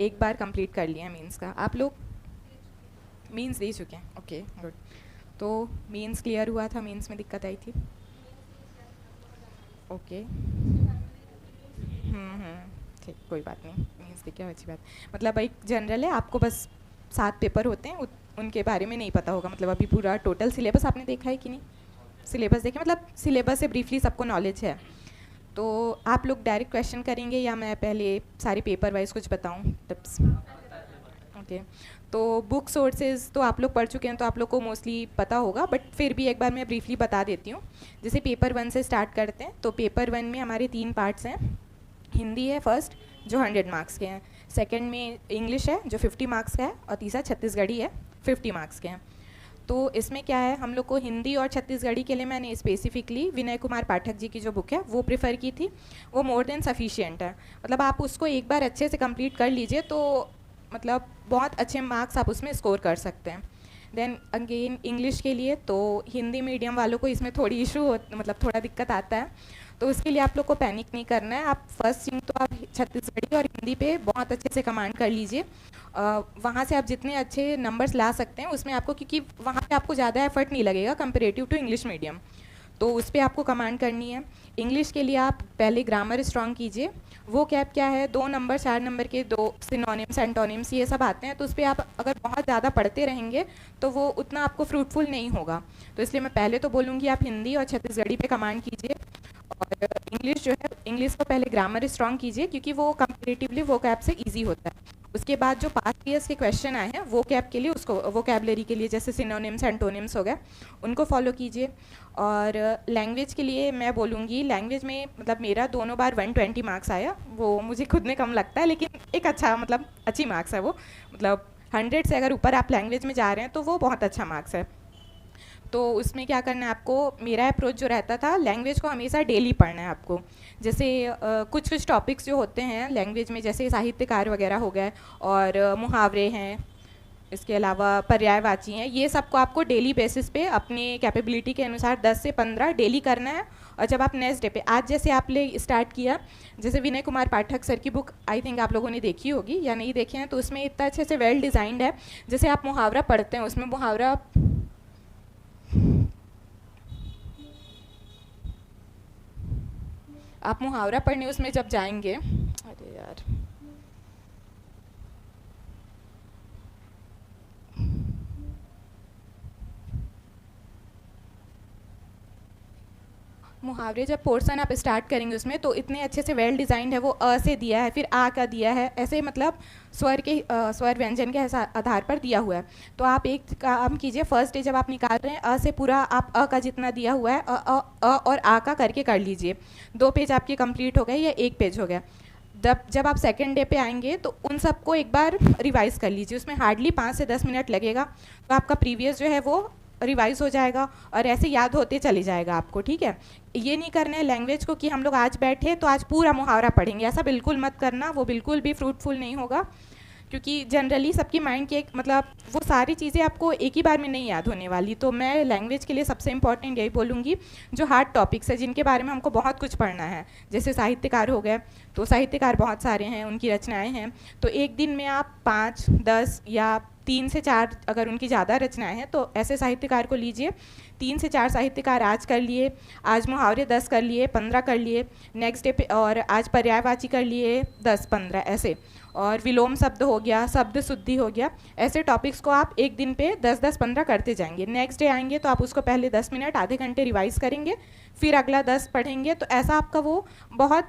एक बार कंप्लीट कर लिया है मीन्स का। आप लोग मीन्स दे चुके हैं, ओके गुड। तो मीन्स क्लियर हुआ था, मीन्स में दिक्कत आई थी, ओके। ठीक, कोई बात नहीं, मीन्स की क्या अच्छी बात। मतलब एक जनरल है, आपको बस 7 पेपर होते हैं, उनके बारे में नहीं पता होगा। मतलब अभी पूरा टोटल सिलेबस आपने देखा है कि नहीं? सिलेबस देखें, मतलब सिलेबस से ब्रीफली सबको नॉलेज है। तो आप लोग डायरेक्ट क्वेश्चन करेंगे या मैं पहले सारे पेपर वाइज कुछ बताऊं टिप्स? ओके। तो बुक सोर्सेज तो आप लोग पढ़ चुके हैं, तो आप लोग को मोस्टली पता होगा, बट फिर भी एक बार मैं ब्रीफली बता देती हूँ। जैसे पेपर 1 से स्टार्ट करते हैं, तो पेपर 1 में हमारे 3 पार्ट्स हैं। हिंदी है फर्स्ट, जो 100 मार्क्स के हैं। सेकंड में इंग्लिश है, जो 50 मार्क्स का है। और तीसरा छत्तीसगढ़ी है, 50 मार्क्स के हैं। तो इसमें क्या है, हम लोग को हिंदी और छत्तीसगढ़ी के लिए मैंने स्पेसिफिकली विनय कुमार पाठक जी की जो बुक है वो प्रेफर की थी। वो मोर देन सफिशिएंट है। मतलब आप उसको एक बार अच्छे से कंप्लीट कर लीजिए तो मतलब बहुत अच्छे मार्क्स आप उसमें स्कोर कर सकते हैं। देन अगेन इंग्लिश के लिए तो हिंदी मीडियम वालों को इसमें थोड़ी इशू हो, मतलब थोड़ा दिक्कत आता है। तो उसके लिए आप लोग को पैनिक नहीं करना है। आप फर्स्ट थिंग तो आप छत्तीसगढ़ी और हिंदी पे बहुत अच्छे से कमांड कर लीजिए। वहाँ से आप जितने अच्छे नंबर्स ला सकते हैं उसमें आपको, क्योंकि वहाँ पे आपको ज़्यादा एफर्ट नहीं लगेगा कंपेरेटिव टू इंग्लिश मीडियम, तो उस पर आपको कमांड करनी है। इंग्लिश के लिए आप पहले ग्रामर स्ट्रॉन्ग कीजिए। वो कैप क्या है, 2 नंबर 4 नंबर के 2 सिनोनिम्स एंटोनिम्स ये सब आते हैं, तो उस पर आप अगर बहुत ज़्यादा पढ़ते रहेंगे तो वो उतना आपको फ्रूटफुल नहीं होगा। तो इसलिए मैं पहले तो बोलूँगी आप हिंदी और छत्तीसगढ़ी पे कमांड कीजिए। और इंग्लिश जो है, इंग्लिश को पहले ग्रामर स्ट्रॉन्ग कीजिए, क्योंकि वो कंपेरेटिवली वो कैप से ईजी होता है। उसके बाद जो पास्ट ईयर्स के क्वेश्चन आए हैं वो कैप के लिए, उसको वोकैबलरी के लिए जैसे सिनोनिम्स एंटोनिम्स हो गए, उनको फॉलो कीजिए। और लैंग्वेज के लिए मैं बोलूँगी, लैंग्वेज में मतलब मेरा दोनों बार 120 मार्क्स आया। वो मुझे खुद में कम लगता है, लेकिन एक अच्छा मतलब अच्छी मार्क्स है वो। मतलब 100 से अगर ऊपर आप लैंग्वेज में जा रहे हैं तो वो बहुत अच्छा मार्क्स है। तो उसमें क्या करना है आपको, मेरा अप्रोच जो रहता था, लैंग्वेज को हमेशा डेली पढ़ना है आपको। जैसे कुछ कुछ टॉपिक्स जो होते हैं लैंग्वेज में, जैसे साहित्यकार वगैरह हो गए, और मुहावरे हैं, इसके अलावा पर्यायवाची हैं, ये सबको आपको डेली बेसिस पे अपनी कैपेबिलिटी के अनुसार 10 से 15 डेली करना है। और जब आप नेक्स्ट डे पे, आज जैसे आपने स्टार्ट किया, जैसे विनय कुमार पाठक सर की बुक आई थिंक आप लोगों ने देखी होगी या नहीं देखी है, तो उसमें इतना अच्छे से वेल डिज़ाइंड है। जैसे आप मुहावरा पढ़ते हैं, उसमें मुहावरा आप मुहावरा पढ़ने उसमें जब जाएंगे, अरे यार, मुहावरे जब पोर्शन आप स्टार्ट करेंगे उसमें, तो इतने अच्छे से वेल डिज़ाइंड है। वो अ से दिया है, फिर आ का दिया है, ऐसे मतलब स्वर के स्वर व्यंजन के आधार पर दिया हुआ है। तो आप एक काम कीजिए, फर्स्ट डे जब आप निकाल रहे हैं, अ से पूरा आप अ का जितना दिया हुआ है और आ का करके कर लीजिए। 2 पेज आपके कंप्लीट हो गए या 1 पेज हो गया। जब आप सेकेंड डे पे आएंगे तो उन सबको एक बार रिवाइज कर लीजिए। उसमें हार्डली 5 से 10 मिनट लगेगा, तो आपका प्रीवियस जो है वो रिवाइज हो जाएगा और ऐसे याद होते चले जाएगा आपको, ठीक है। ये नहीं करना है लैंग्वेज को कि हम लोग आज बैठे तो आज पूरा मुहावरा पढ़ेंगे, ऐसा बिल्कुल मत करना। वो बिल्कुल भी फ्रूटफुल नहीं होगा, क्योंकि जनरली सबकी माइंड की एक मतलब वो सारी चीज़ें आपको एक ही बार में नहीं याद होने वाली। तो मैं लैंग्वेज के लिए सबसे इंपॉर्टेंट यही बोलूँगी, जो हार्ड टॉपिक्स है जिनके बारे में हमको बहुत कुछ पढ़ना है, जैसे साहित्यकार हो गए, तो साहित्यकार बहुत सारे हैं, उनकी रचनाएं हैं। तो एक दिन में आप 5, 10 या 3 से 4 अगर उनकी ज़्यादा रचनाएं हैं तो ऐसे साहित्यकार को लीजिए। 3 से 4 साहित्यकार आज कर लिए, आज मुहावरे 10 कर लिए, 15 कर लिए नेक्स्ट डे पे, और आज पर्यायवाची कर लिए 10, 15 ऐसे, और विलोम शब्द हो गया, शब्द शुद्धि हो गया। ऐसे टॉपिक्स को आप एक दिन पे 10-10, 15 करते जाएंगे। नेक्स्ट डे आएंगे तो आप उसको पहले 10 मिनट आधे घंटे रिवाइज करेंगे, फिर अगला 10 पढ़ेंगे। तो ऐसा आपका वो बहुत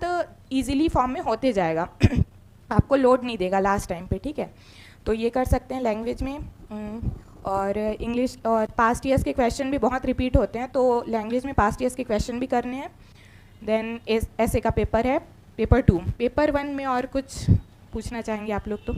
ईजिली फॉर्म में होते जाएगा आपको लोड नहीं देगा लास्ट टाइम पे, ठीक है। तो ये कर सकते हैं लैंग्वेज में। और इंग्लिश और पास्ट ईयर्स के क्वेश्चन भी बहुत रिपीट होते हैं, तो लैंग्वेज में पास्ट ईयर्स के क्वेश्चन भी करने हैं। देन ऐसे का पेपर है, पेपर 2। पेपर 1 में और कुछ पूछना चाहेंगे आप लोग तो?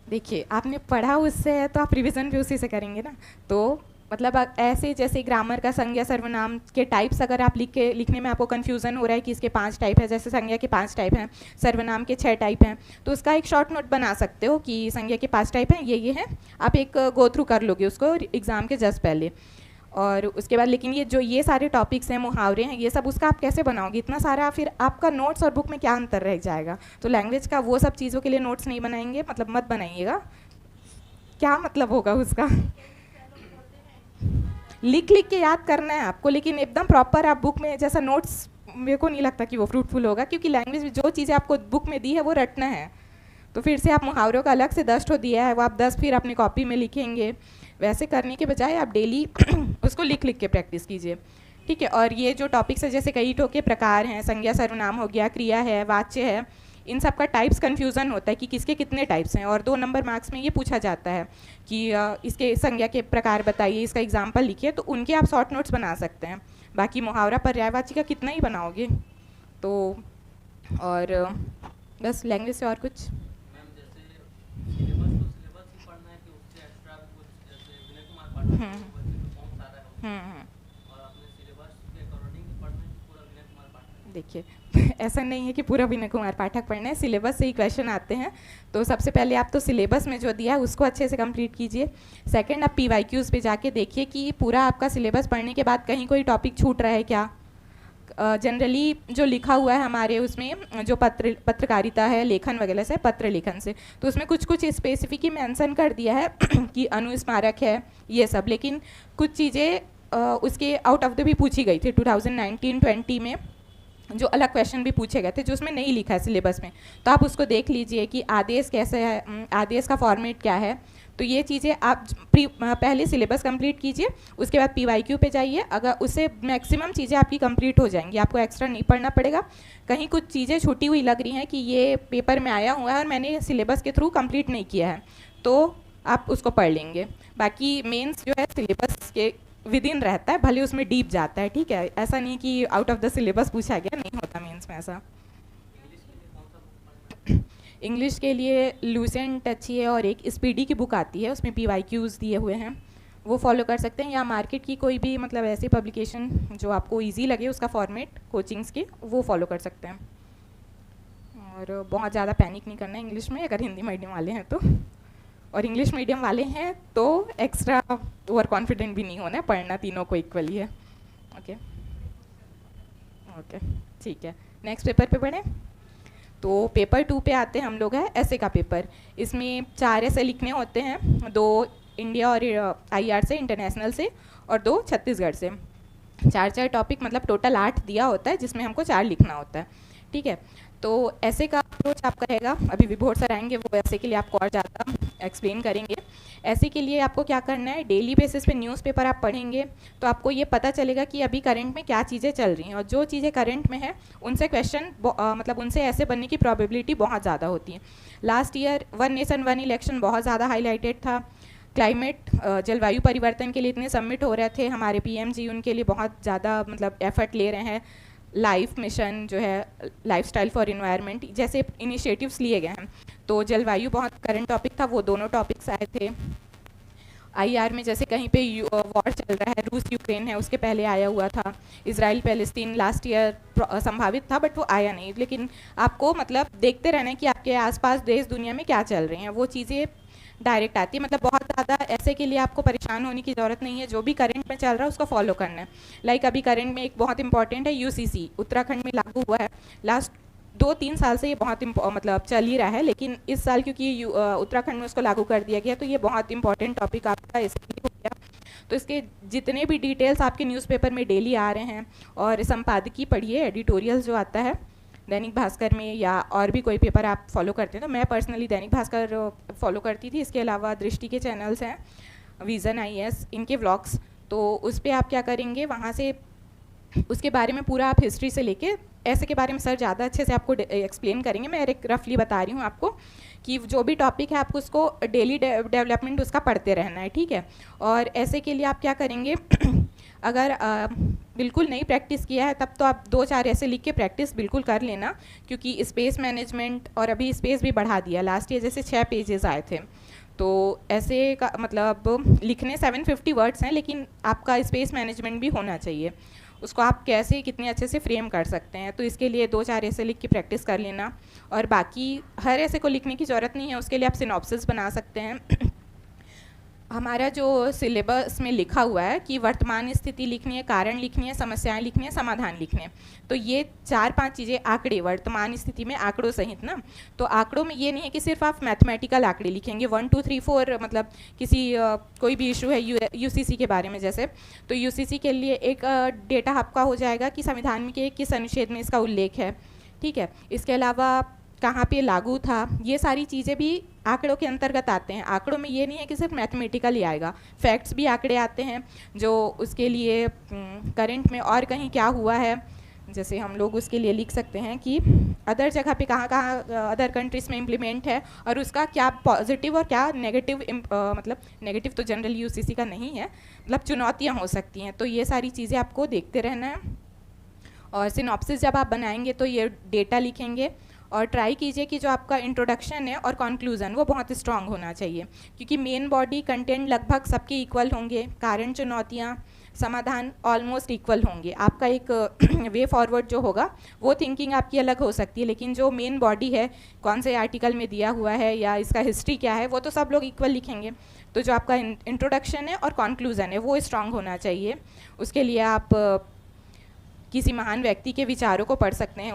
देखिए, आपने पढ़ा उससे है तो आप रिवीजन भी उसी से करेंगे ना। तो मतलब ऐसे जैसे ग्रामर का संज्ञा सर्वनाम के टाइप्स अगर आप लिखने में आपको कन्फ्यूज़न हो रहा है कि इसके 5 टाइप है, जैसे संज्ञा के 5 टाइप हैं, सर्वनाम के 6 टाइप हैं, तो उसका एक शॉर्ट नोट बना सकते हो कि संज्ञा के 5 टाइप हैं, ये हैं। आप एक गो थ्रू कर लोगे उसको एग्ज़ाम के जस्ट पहले। और उसके बाद लेकिन ये सारे टॉपिक्स हैं, मुहावरे हैं, ये सब उसका आप कैसे बनाओगे? इतना सारा फिर आपका नोट्स और बुक में क्या अंतर रह जाएगा? तो लैंग्वेज का वो सब चीज़ों के लिए नोट्स नहीं बनाएंगे, मतलब मत बनाइएगा। क्या मतलब होगा उसका? लिख लिख के याद करना है आपको, लेकिन एकदम प्रॉपर आप बुक में जैसा नोट्स, मेरे को नहीं लगता कि वो फ्रूटफुल होगा, क्योंकि लैंग्वेज में जो चीज़ें आपको बुक में दी है वो रटना है। तो फिर से आप मुहावरों का अलग से 10 ठो दिया है, वो आप 10 फिर अपनी कॉपी में लिखेंगे। वैसे करने के बजाय आप डेली उसको लिख लिख के प्रैक्टिस कीजिए, ठीक है। और ये जो टॉपिक्स है, जैसे कई ठो के प्रकार हैं, संज्ञा सर्वनाम हो गया, क्रिया है, वाच्य है, इन सब का टाइप्स कन्फ्यूज़न होता है कि किसके कितने टाइप्स हैं, और 2 नंबर मार्क्स में ये पूछा जाता है कि इसके संज्ञा के प्रकार बताइए, इसका एग्जाम्पल लिखिए, तो उनके आप शॉर्ट नोट्स बना सकते हैं। बाकी मुहावरा पर्यायवाची का कितना ही बनाओगे। तो और बस लैंग्वेज से और कुछ देखिए ऐसा नहीं है कि पूरा विनय कुमार पाठक पढ़ना है, सिलेबस से ही क्वेश्चन आते हैं। तो सबसे पहले आप तो सिलेबस में जो दिया है उसको अच्छे से कंप्लीट कीजिए। सेकंड, आप PYQs पे जाके देखिए कि पूरा आपका सिलेबस पढ़ने के बाद कहीं कोई टॉपिक छूट रहा है क्या। जनरली जो लिखा हुआ है हमारे उसमें, जो पत्रकारिता है, लेखन वगैरह से, पत्र लेखन से, तो उसमें कुछ कुछ स्पेसिफिक ही मेंशन कर दिया है कि अनुस्मारक है ये सब, लेकिन कुछ चीज़ें उसके आउट ऑफ द भी पूछी गई थी 2019-20 में, जो अलग क्वेश्चन भी पूछे गए थे जो उसमें नहीं लिखा है सिलेबस में। तो आप उसको देख लीजिए कि आदेश कैसे है, आदेश का फॉर्मेट क्या है। तो ये चीज़ें आप पहले सिलेबस कंप्लीट कीजिए, उसके बाद PYQ पे जाइए। अगर उससे मैक्सिमम चीज़ें आपकी कंप्लीट हो जाएंगी, आपको एक्स्ट्रा नहीं पढ़ना पड़ेगा। कहीं कुछ चीज़ें छूटी हुई लग रही हैं कि ये पेपर में आया हुआ है और मैंने सिलेबस के थ्रू कंप्लीट नहीं किया है, तो आप उसको पढ़ लेंगे। बाकी मेंस जो है सिलेबस के विद इन रहता है, भले उसमें डीप जाता है, ठीक है। ऐसा नहीं कि आउट ऑफ द सिलेबस पूछा गया, नहीं होता मेंस में ऐसा। इंग्लिश के लिए लूसेंट अच्छी है, और एक स्पीडी की बुक आती है, उसमें PYQs दिए हुए हैं, वो फॉलो कर सकते हैं। या मार्केट की कोई भी मतलब ऐसी पब्लिकेशन जो आपको इजी लगे उसका फॉर्मेट कोचिंग्स के, वो फॉलो कर सकते हैं। और बहुत ज़्यादा पैनिक नहीं करना है इंग्लिश में, अगर हिंदी मीडियम वाले हैं तो। और इंग्लिश मीडियम वाले हैं तो एक्स्ट्रा ओवर कॉन्फिडेंट भी नहीं होना है, पढ़ना तीनों को इक्वली है। ओके ओके, ठीक है। नेक्स्ट पेपर पे बढ़ें। तो पेपर 2 पे आते हैं हम लोग, है ऐसे का पेपर। इसमें 4 ऐसे लिखने होते हैं, 2 इंडिया और IR से, इंटरनेशनल से, और 2 छत्तीसगढ़ से। 4 टॉपिक, मतलब टोटल 8 दिया होता है, जिसमें हमको 4 लिखना होता है, ठीक है। तो ऐसे का अप्रोच आपका रहेगा, अभी विभोर सर आएंगे, वो ऐसे के लिए आपको और ज़्यादा एक्सप्लेन करेंगे। ऐसे के लिए आपको क्या करना है, डेली बेसिस पे न्यूज़पेपर आप पढ़ेंगे तो आपको ये पता चलेगा कि अभी करंट में क्या चीज़ें चल रही हैं, और जो चीज़ें करंट में है उनसे क्वेश्चन मतलब उनसे ऐसे बनने की प्रोबेबिलिटी बहुत ज़्यादा होती है। लास्ट ईयर 1 नेशन 1 इलेक्शन बहुत ज़्यादा हाईलाइटेड था। क्लाइमेट, जलवायु परिवर्तन के लिए इतने सबमिट हो रहे थे, हमारे PM जी उनके लिए बहुत ज़्यादा मतलब एफर्ट ले रहे हैं। लाइफ मिशन जो है, लाइफस्टाइल फॉर इन्वायरमेंट, जैसे इनिशिएटिव्स लिए गए हैं। तो जलवायु बहुत करंट टॉपिक था, वो दोनों टॉपिक्स आए थे। IR में जैसे कहीं पे वॉर चल रहा है, रूस यूक्रेन है, उसके पहले आया हुआ था। इजराइल पैलेस्तीन लास्ट ईयर संभावित था, बट वो आया नहीं। लेकिन आपको मतलब देखते रहना है कि आपके आसपास देश दुनिया में क्या चल रहे हैं, वो चीज़ें डायरेक्ट आती है। मतलब बहुत ज़्यादा ऐसे के लिए आपको परेशान होने की ज़रूरत नहीं है, जो भी करंट में चल रहा है उसको फॉलो करना है। लाइक अभी करंट में एक बहुत इंपॉर्टेंट है UCC, उत्तराखंड में लागू हुआ है। लास्ट 2-3 साल से ये बहुत मतलब चल ही रहा है, लेकिन इस साल क्योंकि उत्तराखंड में उसको लागू कर दिया गया, तो ये बहुत इंपॉर्टेंट टॉपिक आपका इसलिए हो गया। तो इसके जितने भी डिटेल्स आपके न्यूज़पेपर में डेली आ रहे हैं, और संपादकीय पढ़िए, एडिटोरियल जो आता है दैनिक भास्कर में, या और भी कोई पेपर आप फॉलो करते हैं। तो मैं पर्सनली दैनिक भास्कर फॉलो करती थी, इसके अलावा दृष्टि के चैनल्स हैं, विज़न IAS, इनके व्लॉग्स। तो उस पर आप क्या करेंगे, वहाँ से उसके बारे में पूरा आप हिस्ट्री से लेके, ऐसे के बारे में सर ज़्यादा अच्छे से आपको एक्सप्लेन करेंगे, मैं एक रफली बता रही हूँ आपको कि जो भी टॉपिक है आपको उसको डेली डेवलपमेंट उसका पढ़ते रहना है, ठीक है। और ऐसे के लिए आप क्या करेंगे अगर बिल्कुल नहीं प्रैक्टिस किया है, तब तो आप 2-4 ऐसे लिख के प्रैक्टिस बिल्कुल कर लेना, क्योंकि स्पेस मैनेजमेंट, और अभी स्पेस भी बढ़ा दिया, लास्ट ईयर जैसे 6 पेजेस आए थे, तो ऐसे का मतलब लिखने 750 वर्ड्स हैं, लेकिन आपका स्पेस मैनेजमेंट भी होना चाहिए। उसको आप कैसे कितने अच्छे से फ्रेम कर सकते हैं, तो इसके लिए 2-4 ऐसे लिख के प्रैक्टिस कर लेना। और बाकी हर ऐसे को लिखने की ज़रूरत नहीं है, उसके लिए आप सिनॉप्सिस बना सकते हैं। हमारा जो सिलेबस में लिखा हुआ है कि वर्तमान स्थिति लिखनी है, कारण लिखनी है, समस्याएं लिखनी है, समाधान लिखने हैं, तो ये 4-5 चीज़ें आंकड़े वर्तमान स्थिति में आंकड़ों सहित ना, तो आंकड़ों में ये नहीं है कि सिर्फ आप मैथमेटिकल आंकड़े लिखेंगे 1 2 3 4, मतलब किसी कोई भी इशू है यूसीसी के बारे में जैसे, तो यूसीसी के लिए एक डेटा आपका हो जाएगा कि संविधान के किस अनुच्छेद में इसका उल्लेख है, ठीक है। इसके अलावा कहाँ पे लागू था, ये सारी चीज़ें भी आंकड़ों के अंतर्गत आते हैं। आंकड़ों में ये नहीं है कि सिर्फ मैथमेटिकल ही आएगा, फैक्ट्स भी आंकड़े आते हैं जो उसके लिए करंट में और कहीं क्या हुआ है, जैसे हम लोग उसके लिए लिख सकते हैं कि अदर जगह पे कहाँ कहाँ अदर कंट्रीज़ में इम्प्लीमेंट है और उसका क्या पॉजिटिव और क्या नेगेटिव, मतलब नेगेटिव तो जनरली यूसीसी का नहीं है, मतलब चुनौतियाँ हो सकती हैं, तो ये सारी चीज़ें आपको देखते रहना है। और सिनॉप्सिस जब आप बनाएंगे तो ये डेटा लिखेंगे और ट्राई कीजिए कि जो आपका इंट्रोडक्शन है और कंक्लूज़न वो बहुत स्ट्रांग होना चाहिए, क्योंकि मेन बॉडी कंटेंट लगभग सबके इक्वल होंगे, कारण चुनौतियाँ समाधान ऑलमोस्ट इक्वल होंगे। आपका एक वे फॉरवर्ड जो होगा वो थिंकिंग आपकी अलग हो सकती है, लेकिन जो मेन बॉडी है कौन से आर्टिकल में दिया हुआ है या इसका हिस्ट्री क्या है वो तो सब लोग इक्वल लिखेंगे। तो जो आपका इंट्रोडक्शन है और कंक्लूज़न है वो स्ट्रांग होना चाहिए। उसके लिए आप किसी महान व्यक्ति के विचारों को पढ़ सकते हैं,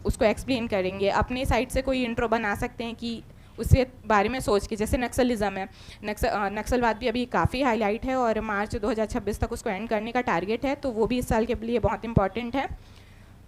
उसको एक्सप्लेन करेंगे, अपने साइड से कोई इंट्रो बना सकते हैं कि उसके बारे में सोच के, जैसे नक्सलिज्म है, नक्सलवाद भी अभी काफ़ी हाईलाइट है और मार्च 2026 तक उसको एंड करने का टारगेट है, तो वो भी इस साल के लिए बहुत इंपॉर्टेंट है।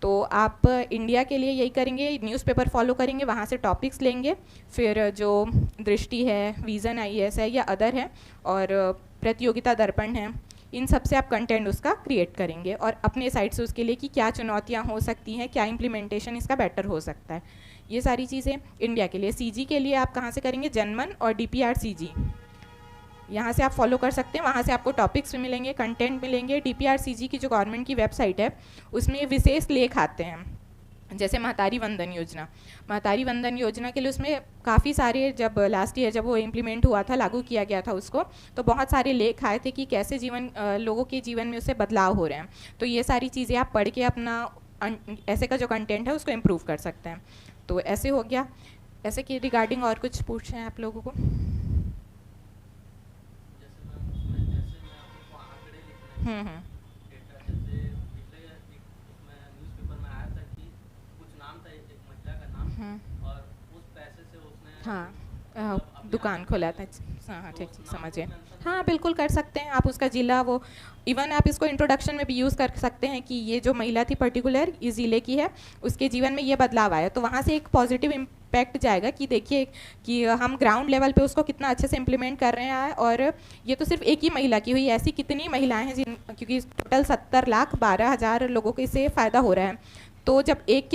तो आप इंडिया के लिए यही करेंगे, न्यूज़पेपर फॉलो करेंगे, वहाँ से टॉपिक्स लेंगे, फिर जो दृष्टि है, विज़न IAS है या अदर है और प्रतियोगिता दर्पण है, इन सब से आप कंटेंट उसका क्रिएट करेंगे और अपने साइड से उसके लिए कि क्या चुनौतियाँ हो सकती हैं, क्या इम्प्लीमेंटेशन इसका बेटर हो सकता है, ये सारी चीज़ें इंडिया के लिए। CG के लिए आप कहाँ से करेंगे, जनमन और DPR CG, यहाँ से आप फॉलो कर सकते हैं, वहाँ से आपको टॉपिक्स भी मिलेंगे, कंटेंट मिलेंगे। DPR CG की जो गवर्नमेंट की वेबसाइट है उसमें विशेष लेख आते हैं, जैसे महतारी वंदन योजना, महतारी वंदन योजना के लिए उसमें काफ़ी सारे, जब लास्ट ईयर जब वो इम्प्लीमेंट हुआ था, लागू किया गया था उसको, तो बहुत सारे लेख आए थे कि कैसे लोगों के जीवन में उससे बदलाव हो रहे हैं। तो ये सारी चीज़ें आप पढ़ के अपना ऐसे का जो कंटेंट है उसको इम्प्रूव कर सकते हैं। तो ऐसे हो गया। ऐसे के रिगार्डिंग और कुछ पूछ रहे हैं आप लोगों को? हाँ, दुकान खोला था। हाँ ठीक ठीक, समझिए। हाँ बिल्कुल कर सकते हैं आप उसका ज़िला, वो इवन आप इसको इंट्रोडक्शन में भी यूज़ कर सकते हैं कि ये जो महिला थी पर्टिकुलर इस ज़िले की है, उसके जीवन में ये बदलाव आया, तो वहाँ से एक पॉजिटिव इम्पैक्ट जाएगा कि देखिए कि हम ग्राउंड लेवल पे उसको कितना अच्छे से इम्प्लीमेंट कर रहे हैं। और ये तो सिर्फ एक ही महिला की हुई, ऐसी कितनी महिलाएँ हैं क्योंकि टोटल 70,12,000 लोगों को इससे फ़ायदा हो रहा है। तो जब एक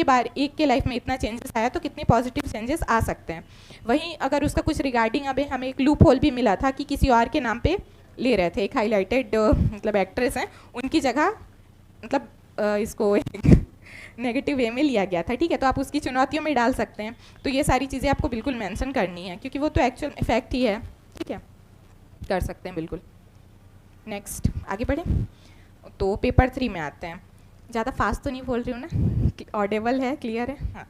के लाइफ में इतना चेंजेस आया तो कितने पॉजिटिव चेंजेस आ सकते हैं। वहीं अगर उसका कुछ रिगार्डिंग अभी हमें एक लूप होल भी मिला था कि किसी और के नाम पे ले रहे थे, एक हाईलाइटेड मतलब एक्ट्रेस हैं, उनकी जगह मतलब इसको नेगेटिव वे में लिया गया था, ठीक है, तो आप उसकी चुनौतियों में डाल सकते हैं। तो ये सारी चीज़ें आपको बिल्कुल मेंशन करनी है क्योंकि वो तो एक्चुअल इफेक्ट ही है, ठीक है, कर सकते हैं बिल्कुल। नेक्स्ट आगे बढ़ें तो पेपर 3 में आते हैं। ज़्यादा फास्ट तो नहीं बोल रही हूँ ना, ऑडेबल है, क्लियर है? हाँ,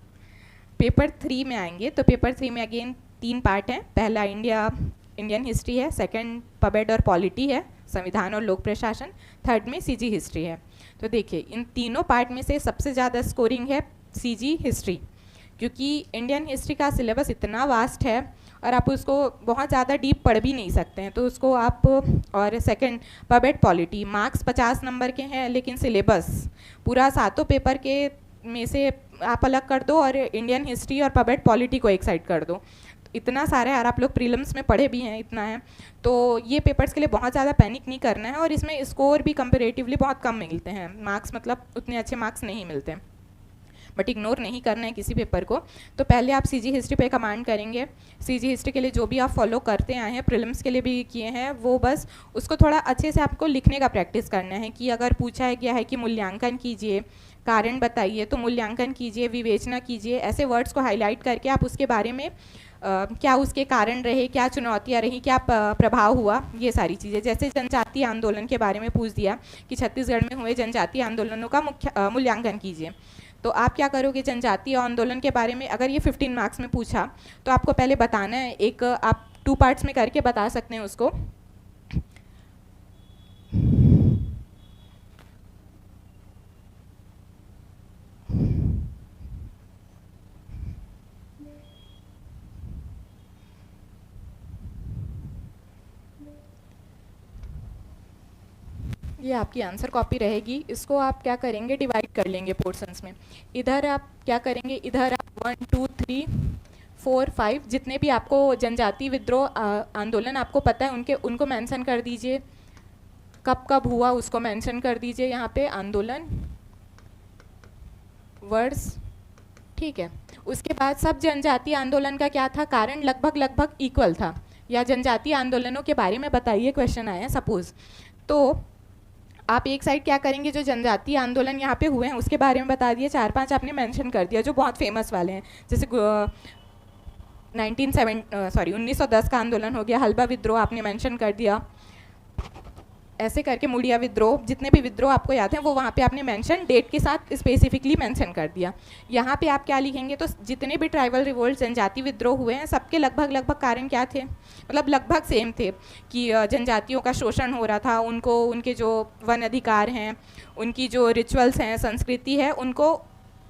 पेपर 3 में आएंगे तो पेपर 3 में अगेन 3 पार्ट हैं। पहला इंडियन हिस्ट्री है, सेकंड पबेड और पॉलिटी है, संविधान और लोक प्रशासन, थर्ड में CG हिस्ट्री है। तो देखिए इन तीनों पार्ट में से सबसे ज़्यादा स्कोरिंग है CG हिस्ट्री, क्योंकि इंडियन हिस्ट्री का सिलेबस इतना वास्ट है और आप उसको बहुत ज़्यादा डीप पढ़ भी नहीं सकते हैं, तो उसको आप, और सेकंड पबेड पॉलिटी, मार्क्स 50 नंबर के हैं लेकिन सिलेबस पूरा 7 पेपर के में से आप अलग कर दो और इंडियन हिस्ट्री और पबेड पॉलिटी को एक साइड कर दो, इतना सारा है और आप लोग प्रीलिम्स में पढ़े भी हैं, इतना है, तो ये पेपर्स के लिए बहुत ज़्यादा पैनिक नहीं करना है। और इसमें स्कोर भी कंपेरेटिवली बहुत कम मिलते हैं, मार्क्स मतलब उतने अच्छे मार्क्स नहीं मिलते, बट इग्नोर नहीं करना है किसी पेपर को। तो पहले आप CG हिस्ट्री पे कमांड करेंगे। CG हिस्ट्री के लिए जो भी आप फॉलो करते आए हैं, प्रीलिम्स के लिए भी किए हैं, वो बस उसको थोड़ा अच्छे से आपको लिखने का प्रैक्टिस करना है कि अगर पूछा गया है कि मूल्यांकन कीजिए, कारण बताइए, तो मूल्यांकन कीजिए, विवेचना कीजिए, ऐसे वर्ड्स को हाईलाइट करके आप उसके बारे में क्या उसके कारण रहे, क्या चुनौतियाँ रही, क्या प्रभाव हुआ, ये सारी चीज़ें। जैसे जनजातीय आंदोलन के बारे में पूछ दिया कि छत्तीसगढ़ में हुए जनजातीय आंदोलनों का मूल्यांकन कीजिए, तो आप क्या करोगे, जनजातीय आंदोलन के बारे में अगर ये 15 मार्क्स में पूछा तो आपको पहले बताना है, एक आप 2 पार्ट्स में करके बता सकते हैं उसको ये आपकी आंसर कॉपी रहेगी। इसको आप क्या करेंगे, डिवाइड कर लेंगे पोर्शंस में। इधर आप क्या करेंगे, इधर आप 1 2 3 4 5 जितने भी आपको जनजाति विद्रोह आंदोलन आपको पता है उनको मेंशन कर दीजिए। कब कब हुआ उसको मेंशन कर दीजिए यहाँ पे, आंदोलन वर्ष, ठीक है। उसके बाद सब जनजातीय आंदोलन का क्या था, कारण लगभग लगभग इक्वल था, या जनजातीय आंदोलनों के बारे में बताइए क्वेश्चन आया सपोज। तो आप एक साइड क्या करेंगे, जो जनजातीय आंदोलन यहाँ पे हुए हैं उसके बारे में बता दिए, 4-5 आपने मेंशन कर दिया जो बहुत फेमस वाले हैं, जैसे 1910 का आंदोलन हो गया, हल्बा विद्रोह आपने मेंशन कर दिया, ऐसे करके मुड़िया विद्रोह, जितने भी विद्रोह आपको याद हैं वो वहाँ पे आपने मेंशन डेट के साथ स्पेसिफिकली मेंशन कर दिया। यहाँ पे आप क्या लिखेंगे, तो जितने भी ट्राइबल रिवोल्ट जनजाति विद्रोह हुए हैं सबके लगभग लगभग कारण क्या थे, मतलब लगभग सेम थे कि जनजातियों का शोषण हो रहा था, उनको उनके जो वन अधिकार हैं, उनकी जो रिचुअल्स हैं, संस्कृति है, उनको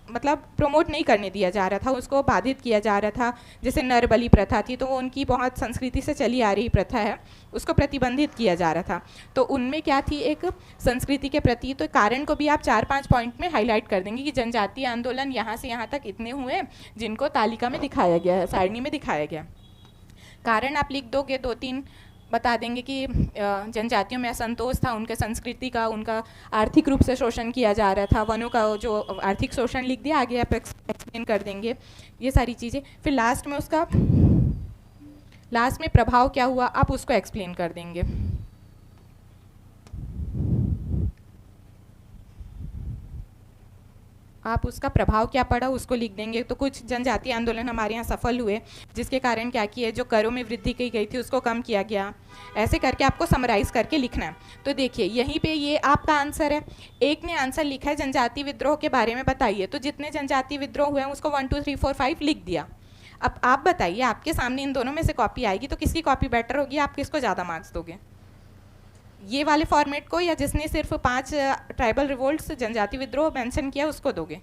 मतलब प्रमोट नहीं करने दिया जा रहा था, उसको बाधित किया जा रहा था। जैसे नर बलि प्रथा थी तो वो उनकी बहुत संस्कृति से चली आ रही प्रथा है, उसको प्रतिबंधित किया जा रहा था। तो उनमें क्या थी, एक संस्कृति के प्रति, तो कारण को भी आप 4-5 पॉइंट में हाईलाइट कर देंगे कि जनजातीय आंदोलन यहाँ से यहाँ तक इतने हुए जिनको तालिका में दिखाया गया है, सारणी में दिखाया गया। कारण आप लिख दोगे, 2-3 बता देंगे कि जनजातियों में असंतोष था, उनके संस्कृति का, उनका आर्थिक रूप से शोषण किया जा रहा था, वनों का जो आर्थिक शोषण लिख दिया, आगे आप एक्सप्लेन कर देंगे ये सारी चीज़ें। फिर लास्ट में प्रभाव क्या हुआ आप उसको एक्सप्लेन कर देंगे। आप उसका प्रभाव क्या पड़ा उसको लिख देंगे। तो कुछ जनजातीय आंदोलन हमारे यहाँ सफल हुए जिसके कारण क्या किए, जो करों में वृद्धि की गई थी उसको कम किया गया, ऐसे करके आपको समराइज करके लिखना है। तो देखिए यहीं पे ये आपका आंसर है। एक ने आंसर लिखा है जनजातीय विद्रोह के बारे में बताइए, तो जितने जनजातीय विद्रोह हुए हैं उसको 1 2 3 4 5 लिख दिया। अब आप बताइए, आपके सामने इन दोनों में से कॉपी आएगी तो किसकी कॉपी बेटर होगी, आप किसको ज़्यादा मार्क्स दोगे, ये वाले फॉर्मेट को या जिसने सिर्फ 5 ट्राइबल रिवोल्ट्स जनजाति विद्रोह मेंशन किया उसको दोगे,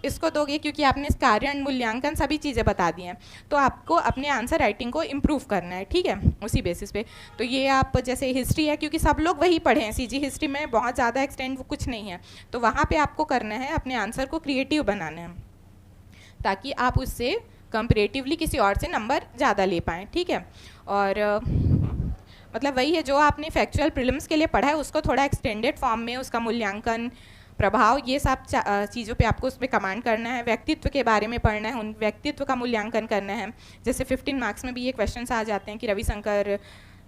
इसको दोगे, क्योंकि आपने कारण मूल्यांकन सभी चीज़ें बता दी हैं। तो आपको अपने आंसर राइटिंग को इम्प्रूव करना है, ठीक है, उसी बेसिस पे। तो ये आप जैसे हिस्ट्री है, क्योंकि सब लोग वही पढ़े हैं, सीजी हिस्ट्री में बहुत ज़्यादा एक्सटेंड वो कुछ नहीं है, तो वहाँ पे आपको करना है अपने आंसर को क्रिएटिव बनाना है ताकि आप उससे कंपेरेटिवली किसी और से नंबर ज़्यादा ले पाएँ, ठीक है। और मतलब वही है जो आपने फैक्चुअल प्रीलिम्स के लिए पढ़ा है उसको थोड़ा एक्सटेंडेड फॉर्म में उसका मूल्यांकन, प्रभाव, ये सब चीज़ों पे आपको उसमें कमांड करना है। व्यक्तित्व के बारे में पढ़ना है, उन व्यक्तित्व का मूल्यांकन करना है। जैसे 15 मार्क्स में भी ये क्वेश्चन आ जाते हैं कि रविशंकर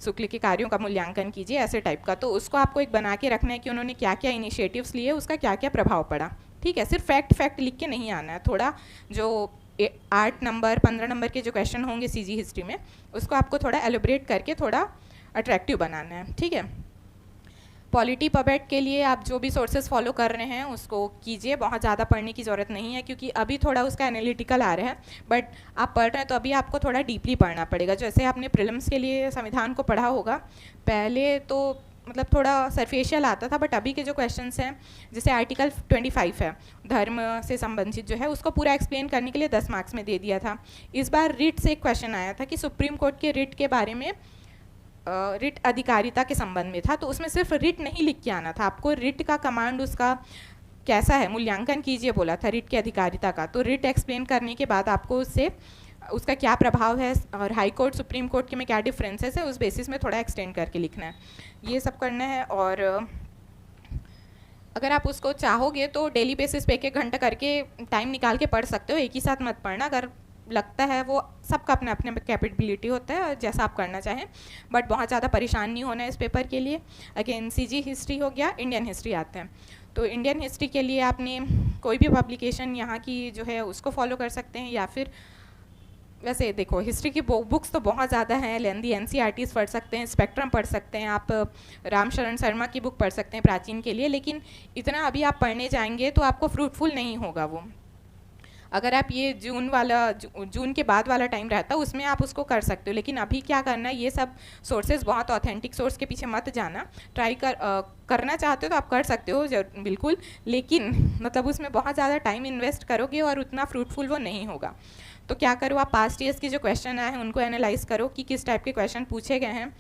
शुक्ल के कार्यों का मूल्यांकन कीजिए, ऐसे टाइप का। तो उसको आपको एक बना के रखना है कि उन्होंने क्या क्या इनिशिएटिव्स लिए, उसका क्या क्या प्रभाव पड़ा, ठीक है। सिर्फ फैक्ट लिख के नहीं आना है, थोड़ा जो 8 नंबर 15 नंबर के जो क्वेश्चन होंगे सीजी हिस्ट्री में उसको आपको थोड़ा एलोबरेट करके थोड़ा अट्रैक्टिव बनाना है, ठीक है। पॉलिटी पबेट के लिए आप जो भी सोर्सेज फॉलो कर रहे हैं उसको कीजिए, बहुत ज़्यादा पढ़ने की ज़रूरत नहीं है क्योंकि अभी थोड़ा उसका एनालिटिकल आ रहा है, बट आप पढ़ रहे हैं तो अभी आपको थोड़ा डीपली पढ़ना पड़ेगा। जैसे आपने प्रीलिम्स के लिए संविधान को पढ़ा होगा, पहले तो मतलब थोड़ा सरफेशियल आता था, बट अभी के जो क्वेश्चंस हैं जैसे आर्टिकल 25 है धर्म से संबंधित जो है उसको पूरा एक्सप्लेन करने के लिए 10 मार्क्स में दे दिया था। इस बार रिट से एक क्वेश्चन आया था कि सुप्रीम कोर्ट के रिट के बारे में, रिट अधिकारिता के संबंध में था, तो उसमें सिर्फ रिट नहीं लिख के आना था, आपको रिट का कमांड उसका कैसा है मूल्यांकन कीजिए बोला था रिट की अधिकारिता का। तो रिट एक्सप्लेन करने के बाद आपको उससे उसका क्या प्रभाव है और हाई कोर्ट सुप्रीम कोर्ट के में क्या डिफरेंसेस है उस बेसिस में थोड़ा एक्सटेंड करके लिखना है, ये सब करना है। और अगर आप उसको चाहोगे तो डेली बेसिस पे 1-1 घंटा करके टाइम निकाल के पढ़ सकते हो, एक ही साथ मत पढ़ना। अगर लगता है वो सबका अपने अपने कैपेबिलिटी होता है जैसा आप करना चाहें, बट बहुत ज़्यादा परेशान नहीं होना है इस पेपर के लिए। अगेन सीजी हिस्ट्री हो गया, इंडियन हिस्ट्री आते हैं। तो इंडियन हिस्ट्री के लिए आपने कोई भी पब्लिकेशन यहाँ की जो है उसको फॉलो कर सकते हैं, या फिर वैसे देखो हिस्ट्री की बुक्स तो बहुत ज़्यादा हैं, लेंदी एनसीईआरटीज़ पढ़ सकते हैं, स्पेक्ट्रम पढ़ सकते हैं, आप रामशरण शर्मा की बुक पढ़ सकते हैं प्राचीन के लिए, लेकिन इतना अभी आप पढ़ने जाएंगे तो आपको फ्रूटफुल नहीं होगा वो। अगर आप ये जून के बाद वाला टाइम रहता है उसमें आप उसको कर सकते हो, लेकिन अभी क्या करना है, ये सब सोर्सेज बहुत ऑथेंटिक सोर्स के पीछे मत जाना। करना चाहते हो तो आप कर सकते हो बिल्कुल, लेकिन मतलब उसमें बहुत ज़्यादा टाइम इन्वेस्ट करोगे और उतना फ्रूटफुल वो नहीं होगा। तो क्या करो, आप पास्ट ईयर्स के जो क्वेश्चन आए हैं उनको एनालाइज करो कि किस टाइप के क्वेश्चन पूछे गए हैं,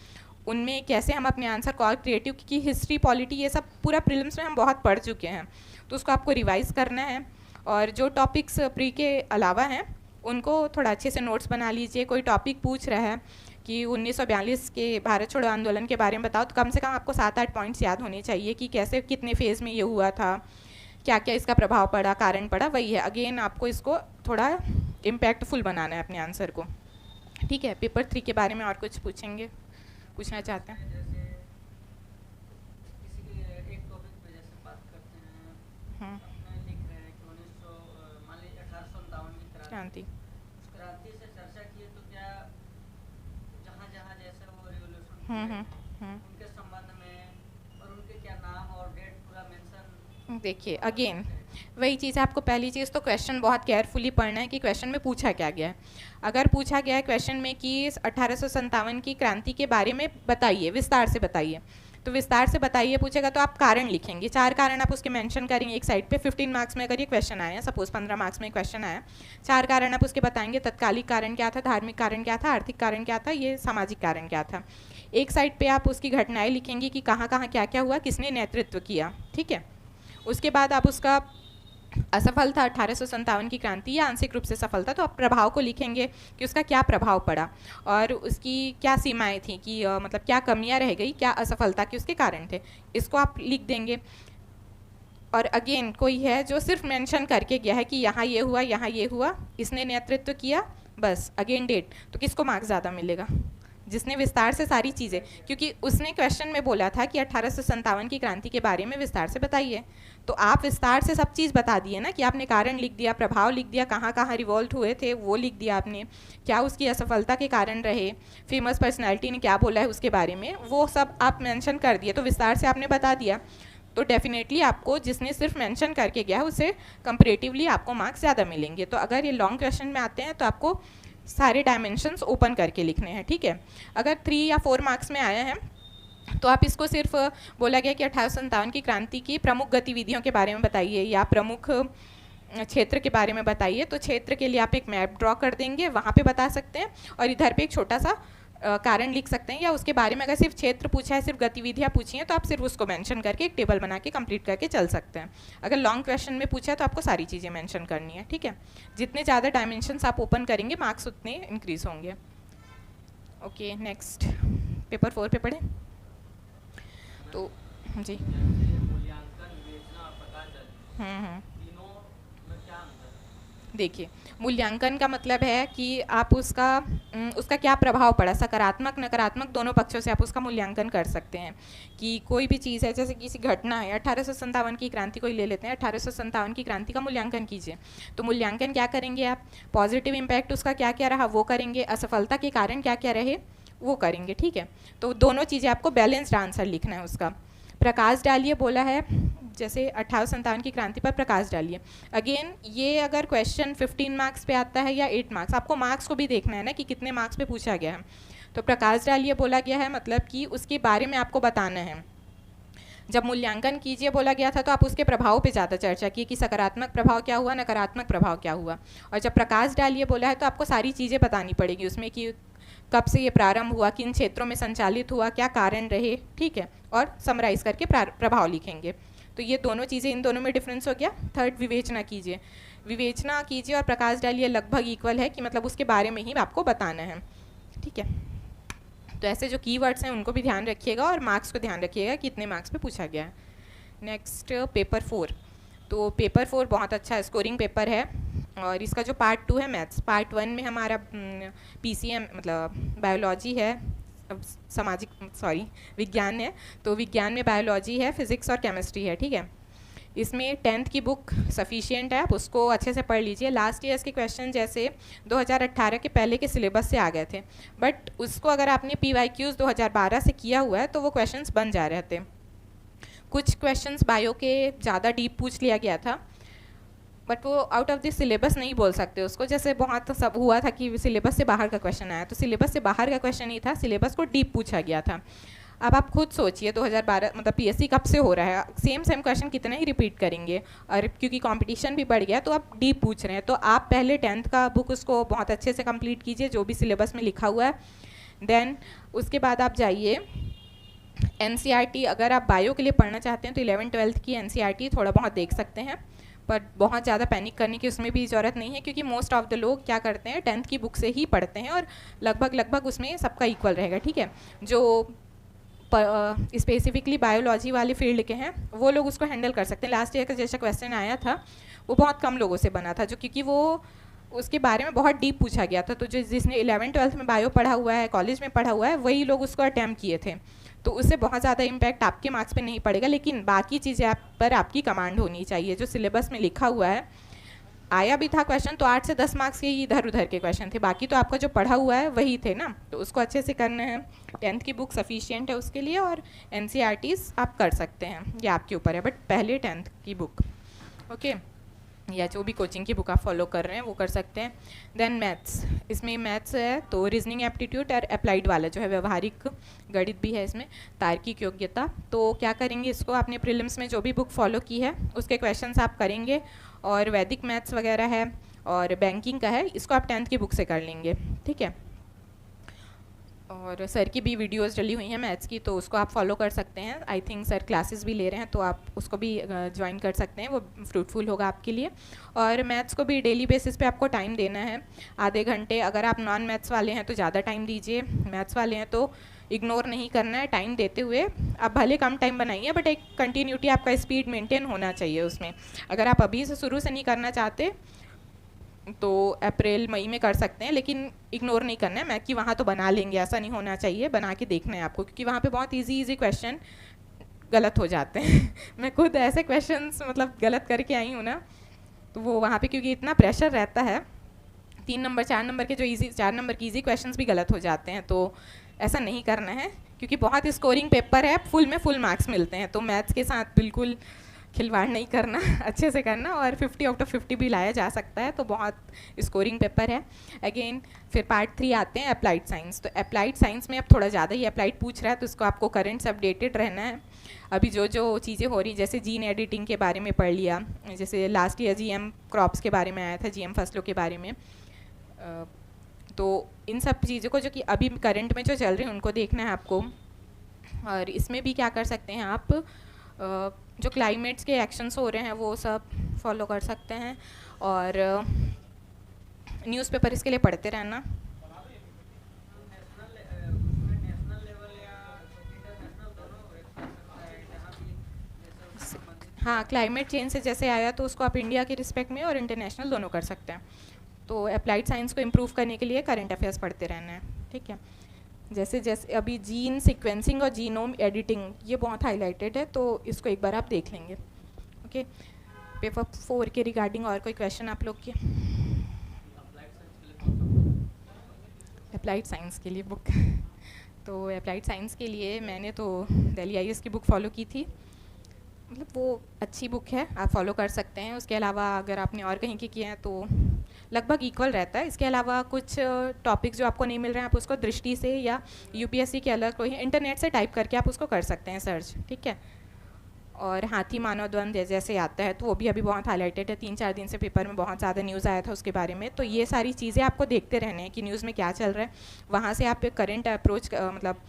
उनमें कैसे हम अपने आंसर को और क्रिएटिव, क्योंकि हिस्ट्री पॉलिटी ये सब पूरा प्रीलिम्स में हम बहुत पढ़ चुके हैं, तो उसको आपको रिवाइज़ करना है। और जो टॉपिक्स प्री के अलावा हैं उनको थोड़ा अच्छे से नोट्स बना लीजिए। कोई टॉपिक पूछ रहा है कि 1942 के भारत छोड़ो आंदोलन के बारे में बताओ, तो कम से कम आपको 7-8 पॉइंट्स याद होने चाहिए कि कैसे कितने फेज़ में ये हुआ था, क्या क्या इसका प्रभाव पड़ा, कारण पड़ा। वही है, अगेन आपको इसको थोड़ा इम्पैक्टफुल बनाना है अपने आंसर को। ठीक है, पेपर 3 के बारे में और कुछ पूछेंगे, पूछना चाहते हैं? क्रांति से चर्चा किए तो क्या जहाँ जैसे वो रिवॉल्यूशन उनके संबंध में और उनके क्या नाम और डेट पूरा मेंशन। देखिए अगेन वही चीज़, आपको पहली चीज़ तो क्वेश्चन बहुत केयरफुली पढ़ना है कि क्वेश्चन में पूछा क्या गया है। अगर पूछा गया है क्वेश्चन में कि 1857 की क्रांति के बारे में बताइए, विस्तार से बताइए, तो विस्तार से बताइए पूछेगा तो आप कारण लिखेंगे, 4 कारण आप उसके मेंशन करेंगे एक साइड पे। 15 मार्क्स में अगर ये क्वेश्चन आया, सपोज 15 मार्क्स में क्वेश्चन आया, 4 कारण आप उसके बताएंगे। तत्कालिक कारण क्या था, धार्मिक कारण क्या था, आर्थिक कारण क्या था, ये सामाजिक कारण क्या था। एक साइड पे आप उसकी घटनाएं लिखेंगे कि कहाँ कहाँ क्या क्या हुआ, किसने नेतृत्व किया। ठीक है, उसके बाद आप उसका असफल था 1857 की क्रांति या आंशिक रूप से सफल था, तो आप प्रभाव को लिखेंगे कि उसका क्या प्रभाव पड़ा और उसकी क्या सीमाएं थी, कि मतलब क्या कमियां रह गई, क्या असफलता के उसके कारण थे, इसको आप लिख देंगे। और अगेन कोई है जो सिर्फ मेंशन करके गया है कि यहाँ ये हुआ, यहाँ ये हुआ, इसने नेतृत्व किया, बस अगेन डेट, तो किसको मार्क्स ज़्यादा मिलेगा? जिसने विस्तार से सारी चीज़ें, क्योंकि उसने क्वेश्चन में बोला था कि 1857 की क्रांति के बारे में विस्तार से बताइए, तो आप विस्तार से सब चीज़ बता दिए ना, कि आपने कारण लिख दिया, प्रभाव लिख दिया, कहाँ कहाँ रिवॉल्ट हुए थे वो लिख दिया आपने, क्या उसकी असफलता के कारण रहे, फेमस पर्सनैलिटी ने क्या बोला है उसके बारे में, वो सब आप मेंशन कर दिए, तो विस्तार से आपने बता दिया। तो डेफिनेटली आपको जिसने सिर्फ मेंशन करके गया है उससे कंपैरेटिवली आपको मार्क्स ज़्यादा मिलेंगे। तो अगर ये लॉन्ग क्वेश्चन में आते हैं तो आपको सारे डायमेंशंस ओपन करके लिखने हैं। ठीक है, अगर 3 या 4 मार्क्स में आया है तो आप इसको सिर्फ बोला गया कि 1857 की क्रांति की प्रमुख गतिविधियों के बारे में बताइए या प्रमुख क्षेत्र के बारे में बताइए, तो क्षेत्र के लिए आप एक मैप ड्रॉ कर देंगे, वहाँ पे बता सकते हैं, और इधर पे एक छोटा सा कारण लिख सकते हैं, या उसके बारे में अगर सिर्फ क्षेत्र पूछा है, सिर्फ गतिविधियाँ पूछी हैं, तो आप सिर्फ उसको मेंशन करके एक टेबल बना के कंप्लीट करके चल सकते हैं। अगर लॉन्ग क्वेश्चन में पूछा है तो आपको सारी चीज़ें मेंशन करनी है। ठीक है, जितने ज़्यादा डायमेंशंस आप ओपन करेंगे मार्क्स उतने इंक्रीज होंगे। ओके, नेक्स्ट पेपर 4 पे पढ़े तो जी। देखिए, मूल्यांकन का मतलब है कि आप उसका क्या प्रभाव पड़ा, सकारात्मक नकारात्मक दोनों पक्षों से आप उसका मूल्यांकन कर सकते हैं। कि कोई भी चीज़ है, जैसे किसी घटना है, 1857 की क्रांति को ही ले लेते हैं, 1857 की क्रांति का मूल्यांकन कीजिए, तो मूल्यांकन क्या करेंगे आप, पॉजिटिव इम्पैक्ट उसका क्या क्या रहा वो करेंगे, असफलता के कारण क्या क्या रहे वो करेंगे। ठीक है, तो दोनों चीज़ें आपको बैलेंस्ड आंसर लिखना है। उसका प्रकाश डालिए बोला है, जैसे 1857 की क्रांति पर प्रकाश डालिए। अगेन ये अगर क्वेश्चन 15 मार्क्स पे आता है या 8 मार्क्स, आपको मार्क्स को भी देखना है ना कि कितने मार्क्स पे पूछा गया है। तो प्रकाश डालिए बोला गया है मतलब कि उसके बारे में आपको बताना है। जब मूल्यांकन कीजिए बोला गया था तो आप उसके प्रभाव पे ज़्यादा चर्चा की कि सकारात्मक प्रभाव क्या हुआ, नकारात्मक प्रभाव क्या हुआ। और जब प्रकाश डालिए बोला है तो आपको सारी चीज़ें बतानी पड़ेगी उसमें, कि कब से ये प्रारंभ हुआ, किन क्षेत्रों में संचालित हुआ, क्या कारण रहे। ठीक है, और समराइज करके प्रभाव लिखेंगे। तो ये दोनों चीज़ें, इन दोनों में डिफरेंस हो गया। थर्ड, विवेचना कीजिए, विवेचना कीजिए और प्रकाश डालिए लगभग इक्वल है, कि मतलब उसके बारे में ही आपको बताना है। ठीक है, तो ऐसे जो कीवर्ड्स हैं उनको भी ध्यान रखिएगा और मार्क्स को ध्यान रखिएगा कितने मार्क्स पे पूछा गया है। नेक्स्ट पेपर 4, तो पेपर 4 बहुत अच्छा स्कोरिंग पेपर है, और इसका जो पार्ट 2 है मैथ्स, पार्ट 1 में हमारा PCM मतलब बायोलॉजी है, विज्ञान है, तो विज्ञान में बायोलॉजी है, फिजिक्स और केमिस्ट्री है। ठीक है, इसमें 10th की बुक सफिशिएंट है, आप उसको अच्छे से पढ़ लीजिए। लास्ट ईयर्स के क्वेश्चन जैसे 2018 के पहले के सिलेबस से आ गए थे, बट उसको अगर आपने PYQs 2012 से किया हुआ है तो वो क्वेश्चंस बन जा रहे थे। कुछ क्वेश्चंस बायो के ज़्यादा डीप पूछ लिया गया था, बट वो आउट ऑफ दिस सिलेबस नहीं बोल सकते उसको। जैसे बहुत सब हुआ था कि सिलेबस से बाहर का क्वेश्चन आया, तो सिलेबस से बाहर का क्वेश्चन नहीं था, सिलेबस को डीप पूछा गया था। अब आप खुद सोचिए 2012 मतलब PSC कब से हो रहा है, सेम क्वेश्चन कितना ही रिपीट करेंगे, और क्योंकि कंपटीशन भी बढ़ गया तो आप डीप पूछ रहे हैं। तो आप पहले 10th का बुक उसको बहुत अच्छे से कंप्लीट कीजिए, जो भी सिलेबस में लिखा हुआ है। देन उसके बाद आप जाइए NCERT, अगर आप बायो के लिए पढ़ना चाहते हैं तो 11th-12th की NCERT थोड़ा बहुत देख सकते हैं, पर बहुत ज़्यादा पैनिक करने की उसमें भी ज़रूरत नहीं है, क्योंकि मोस्ट ऑफ द लोग क्या करते हैं 10th की बुक से ही पढ़ते हैं और लगभग उसमें सबका इक्वल रहेगा, ठीक है। जो स्पेसिफिकली बायोलॉजी वाले फील्ड के हैं वो लोग उसको हैंडल कर सकते हैं। लास्ट ईयर का जैसा क्वेश्चन आया था वो बहुत कम लोगों से बना था, जो क्योंकि वो उसके बारे में बहुत डीप पूछा गया था, तो जो जिसने 11th-12th में बायो पढ़ा हुआ है, कॉलेज में पढ़ा हुआ है, वही लोग उसको अटैम्प्ट किए थे, तो उससे बहुत ज़्यादा इम्पैक्ट आपके मार्क्स पे नहीं पड़ेगा। लेकिन बाकी चीज़ें आप पर आपकी कमांड होनी चाहिए, जो सिलेबस में लिखा हुआ है। आया भी था क्वेश्चन तो 8 से 10 मार्क्स के इधर उधर के क्वेश्चन थे, बाकी तो आपका जो पढ़ा हुआ है वही थे ना, तो उसको अच्छे से करना है। 10th की बुक सफिशिएंट है उसके लिए, और NCERTs आप कर सकते हैं, ये आपके ऊपर है, बट पहले 10th की बुक ओके, या जो भी कोचिंग की बुक आप फॉलो कर रहे हैं वो कर सकते हैं। देन मैथ्स, इसमें मैथ्स है तो रीजनिंग एप्टीट्यूड और अप्लाइड वाला जो है व्यवहारिक गणित भी है इसमें, तार्किक योग्यता। तो क्या करेंगे, इसको आपने प्रीलिम्स में जो भी बुक फॉलो की है उसके क्वेश्चंस आप करेंगे, और वैदिक मैथ्स वगैरह है और बैंकिंग का है, इसको आप 10th की बुक से कर लेंगे, ठीक है। और सर की भी वीडियोस डली हुई हैं मैथ्स की, तो उसको आप फॉलो कर सकते हैं। आई थिंक सर क्लासेस भी ले रहे हैं, तो आप उसको भी ज्वाइन कर सकते हैं, वो फ्रूटफुल होगा आपके लिए। और मैथ्स को भी डेली बेसिस पे आपको टाइम देना है, आधे घंटे। अगर आप नॉन मैथ्स वाले हैं तो ज़्यादा टाइम दीजिए, मैथ्स वाले हैं तो इग्नोर नहीं करना है, टाइम देते हुए आप भले कम टाइम बनाइए, बट एक कंटिन्यूटी आपका स्पीड मेंटेन होना चाहिए उसमें। अगर आप अभी से शुरू से नहीं करना चाहते तो अप्रैल मई में कर सकते हैं, लेकिन इग्नोर नहीं करना है। मैं कि वहाँ तो बना लेंगे, ऐसा नहीं होना चाहिए, बना के देखना है आपको, क्योंकि वहाँ पे बहुत इजी क्वेश्चन गलत हो जाते हैं मैं खुद ऐसे क्वेश्चंस मतलब गलत करके आई हूँ ना, तो वो वहाँ पे क्योंकि इतना प्रेशर रहता है, 3 नंबर 4 नंबर के जो इजी 4 नंबर की इजी क्वेश्चंस भी गलत हो जाते हैं, तो ऐसा नहीं करना है, क्योंकि बहुत स्कोरिंग पेपर है, फुल में फुल मार्क्स मिलते हैं, तो मैथ्स के साथ बिल्कुल खिलवाड़ नहीं करना अच्छे से करना, और 50 आउट ऑफ 50 भी लाया जा सकता है, तो बहुत स्कोरिंग पेपर है। अगेन फिर पार्ट 3 आते हैं अप्लाइड साइंस, तो अप्लाइड साइंस में अब थोड़ा ज़्यादा ही अप्लाइड पूछ रहा है, तो उसको आपको करंट से अपडेटेड रहना है। अभी जो जो चीज़ें हो रही, जैसे जीन एडिटिंग के बारे में पढ़ लिया, जैसे लास्ट ईयर GM क्रॉप्स के बारे में आया था, GM फसलों के बारे में, तो इन सब चीज़ों को जो कि अभी करंट में जो चल रहे हैं उनको देखना है आपको। और इसमें भी क्या कर सकते हैं आप, जो क्लाइमेट्स के एक्शंस हो रहे हैं वो सब फॉलो कर सकते हैं, और न्यूज़पेपर इसके लिए पढ़ते रहना। हाँ, क्लाइमेट चेंज से जैसे आया तो उसको आप इंडिया के रिस्पेक्ट में और इंटरनेशनल दोनों कर सकते हैं। तो अप्लाइड साइंस को इम्प्रूव करने के लिए करंट अफेयर्स पढ़ते रहना है, ठीक है। जैसे जैसे अभी जीन सीक्वेंसिंग और जीनोम एडिटिंग ये बहुत हाईलाइटेड है, तो इसको एक बार आप देख लेंगे, ओके। पेपर 4 के रिगार्डिंग और कोई क्वेश्चन आप लोग के? अप्लाइड साइंस के लिए बुक तो अप्लाइड साइंस के लिए मैंने तो दिल्ली IAS की बुक फॉलो की थी, मतलब वो अच्छी बुक है, आप फॉलो कर सकते हैं। उसके अलावा अगर आपने और कहीं की किए हैं तो लगभग इक्वल रहता है। इसके अलावा कुछ टॉपिक्स जो आपको नहीं मिल रहे हैं, आप उसको दृष्टि से या UPSC के अलग कोई इंटरनेट से टाइप करके आप उसको कर सकते हैं सर्च, ठीक है। और हाथी मानव द्वंद्व जैसे आता है तो वो भी अभी बहुत हाईलाइटेड है, 3-4 दिन से पेपर में बहुत ज़्यादा न्यूज़ आया था उसके बारे में। तो ये सारी चीज़ें आपको देखते रहने हैं कि न्यूज़ में क्या चल रहा है, वहाँ से आप करंट अप्रोच मतलब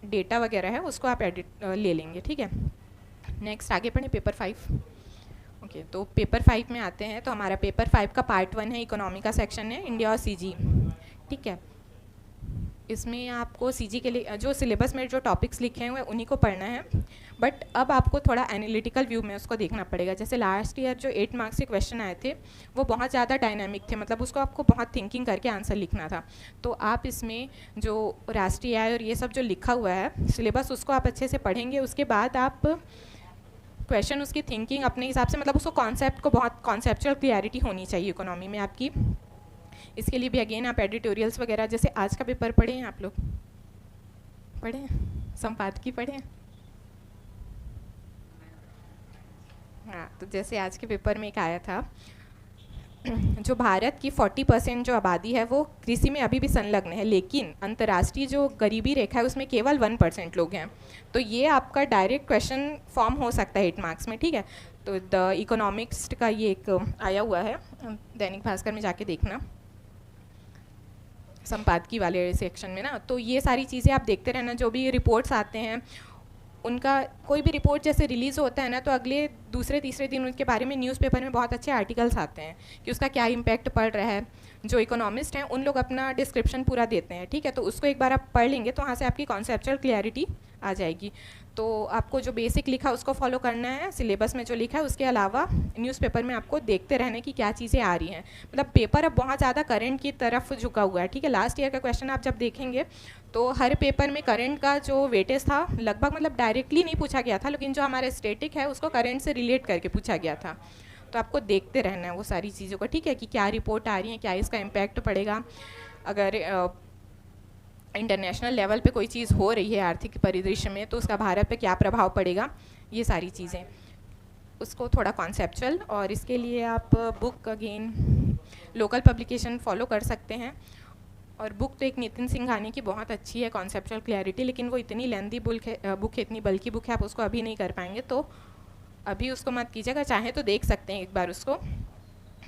डेटा वगैरह है उसको आप एडिट ले लेंगे, ठीक है। नेक्स्ट आगे पढ़ें, पेपर 5। ओके, तो पेपर 5 में आते हैं। तो हमारा पेपर 5 का पार्ट 1 है, इकोनॉमी का सेक्शन है, इंडिया और CG, ठीक है। इसमें आपको CG के लिए जो सिलेबस में जो टॉपिक्स लिखे हुए हैं उन्हीं को पढ़ना है, बट अब आपको थोड़ा एनालिटिकल व्यू में उसको देखना पड़ेगा। जैसे लास्ट ईयर जो 8 मार्क्स के क्वेश्चन आए थे वो बहुत ज़्यादा डायनामिक थे, मतलब उसको आपको बहुत थिंकिंग करके आंसर लिखना था। तो आप इसमें जो राष्ट्रीय आय और ये सब जो लिखा हुआ है सिलेबस उसको आप अच्छे से पढ़ेंगे, उसके बाद आप क्वेश्चन उसकी थिंकिंग अपने हिसाब से, मतलब उसको कॉन्सेप्ट को बहुत कॉन्सेप्चुअल क्लियरिटी होनी चाहिए इकोनॉमी में आपकी। इसके लिए भी अगेन आप एडिटोरियल्स वगैरह, जैसे आज का पेपर पढ़े हैं आप लोग? पढ़े हैं? संपादकीय पढ़े हैं? हाँ, तो जैसे आज के पेपर में एक आया था, जो भारत की 40% जो आबादी है वो कृषि में अभी भी संलग्न है, लेकिन अंतर्राष्ट्रीय जो गरीबी रेखा है उसमें केवल 1% लोग हैं। तो ये आपका डायरेक्ट क्वेश्चन फॉर्म हो सकता है 8 मार्क्स में, ठीक है। तो द इकोनॉमिक्स का ये एक आया हुआ है, दैनिक भास्कर में जाके देखना। संपादकीय वाले सेक्शन में ना, तो ये सारी चीज़ें आप देखते रहना। जो भी रिपोर्ट्स आते हैं उनका, कोई भी रिपोर्ट जैसे रिलीज़ होता है ना, तो अगले दूसरे तीसरे दिन उनके बारे में न्यूज़पेपर में बहुत अच्छे आर्टिकल्स आते हैं कि उसका क्या इम्पैक्ट पड़ रहा है। जो इकोनॉमिस्ट हैं उन लोग अपना डिस्क्रिप्शन पूरा देते हैं, ठीक है। तो उसको एक बार आप पढ़ लेंगे तो वहाँ से आपकी कॉन्सेप्चुअल क्लैरिटी आ जाएगी। तो आपको जो बेसिक लिखा उसको फॉलो करना है, सिलेबस में जो लिखा है उसके अलावा न्यूज़पेपर में आपको देखते रहना कि क्या चीज़ें आ रही हैं। मतलब पेपर अब बहुत ज़्यादा करंट की तरफ झुका हुआ है, ठीक है। लास्ट ईयर का क्वेश्चन आप जब देखेंगे तो हर पेपर में करंट का जो वेटेज था लगभग, मतलब डायरेक्टली नहीं पूछा गया था, लेकिन जो हमारा स्टैटिक है उसको करंट से रिलेट करके पूछा गया था। तो आपको देखते रहना है वो सारी चीज़ों को, ठीक है, कि क्या रिपोर्ट आ रही है, क्या इसका इम्पैक्ट पड़ेगा। अगर इंटरनेशनल लेवल पे कोई चीज़ हो रही है आर्थिक परिदृश्य में तो उसका भारत पे क्या प्रभाव पड़ेगा, ये सारी चीज़ें, उसको थोड़ा कॉन्सेप्चुअल। और इसके लिए आप book again local publication follow कर सकते हैं। और बुक तो एक नितिन सिंघानी की बहुत अच्छी है, कॉन्सेप्चुअल क्लैरिटी, लेकिन वो इतनी लेंदी बुक है, इतनी बल्कि बुक है, आप उसको अभी नहीं कर पाएंगे, तो अभी उसको मत कीजिएगा। चाहे तो देख सकते हैं एक बार उसको।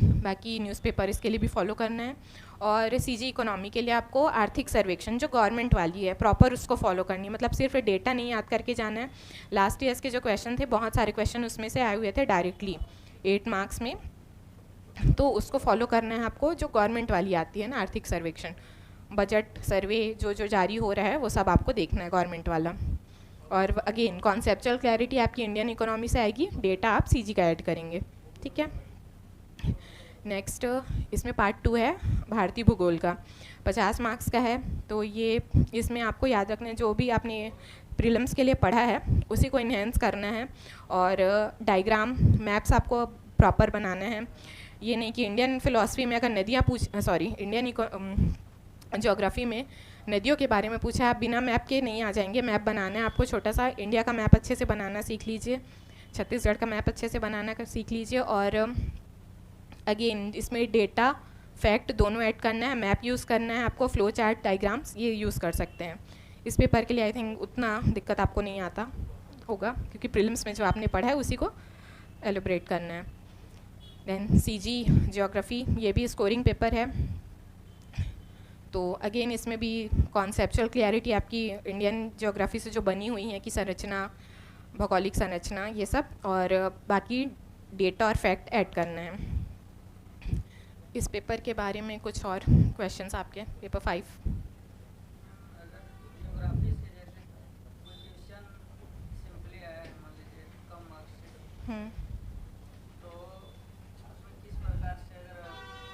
बाकी न्यूज़पेपर इसके लिए भी फॉलो करना है। और सीजी इकोनॉमी के लिए आपको आर्थिक सर्वेक्षण जो गवर्नमेंट वाली है प्रॉपर उसको फॉलो करनी है, मतलब सिर्फ डेटा नहीं याद करके जाना है। लास्ट ईयर्स के जो क्वेश्चन थे बहुत सारे क्वेश्चन उसमें से आए हुए थे डायरेक्टली 8 मार्क्स में, तो उसको फॉलो करना है आपको। जो गवर्नमेंट वाली आती है ना आर्थिक सर्वेक्षण, बजट सर्वे जो जो जारी हो रहा है वो सब आपको देखना है गवर्नमेंट वाला। और अगेन कॉन्सेप्चुअल क्लैरिटी आपकी इंडियन इकोनॉमी से आएगी, डेटा आप सीजी का ऐड करेंगे, ठीक है। नेक्स्ट इसमें पार्ट 2 है भारतीय भूगोल का, 50 मार्क्स का है। तो ये इसमें आपको याद रखना है जो भी आपने प्रीलिम्स के लिए पढ़ा है उसी को इन्हेंस करना है। और डायग्राम मैप्स आपको प्रॉपर बनाना है। ये नहीं कि इंडियन फिलॉसफी में अगर नदियाँ इंडियन ज्योग्राफी में नदियों के बारे में पूछा है, आप बिना मैप के नहीं आ जाएंगे। मैप बनाना है आपको, छोटा सा इंडिया का मैप अच्छे से बनाना सीख लीजिए, छत्तीसगढ़ का मैप अच्छे से बनाना सीख लीजिए। और अगेन इसमें डेटा फैक्ट दोनों ऐड करना है, मैप यूज़ करना है आपको, फ्लो चार्ट डायग्राम्स ये यूज़ कर सकते हैं। इस पेपर के लिए आई थिंक उतना दिक्कत आपको नहीं आता होगा, क्योंकि प्रीलिम्स में जो आपने पढ़ा है उसी को एलिब्रेट करना है। देन सीजी ज्योग्राफी, ये भी स्कोरिंग पेपर है। तो अगेन इसमें भी कॉन्सेप्चुअल क्लैरिटी आपकी इंडियन ज्योग्राफी से जो बनी हुई है कि संरचना, भौगोलिक संरचना, ये सब, और बाकी डेटा और फैक्ट ऐड करना है। इस पेपर के बारे में कुछ और क्वेश्चंस आपके, पेपर 5। अगर ज्योग्राफी से जैसे कोई क्वेश्चन सिंपली आया है, मान लीजिए कम मार्क्स से, तो उसमें किस प्रकार से अगर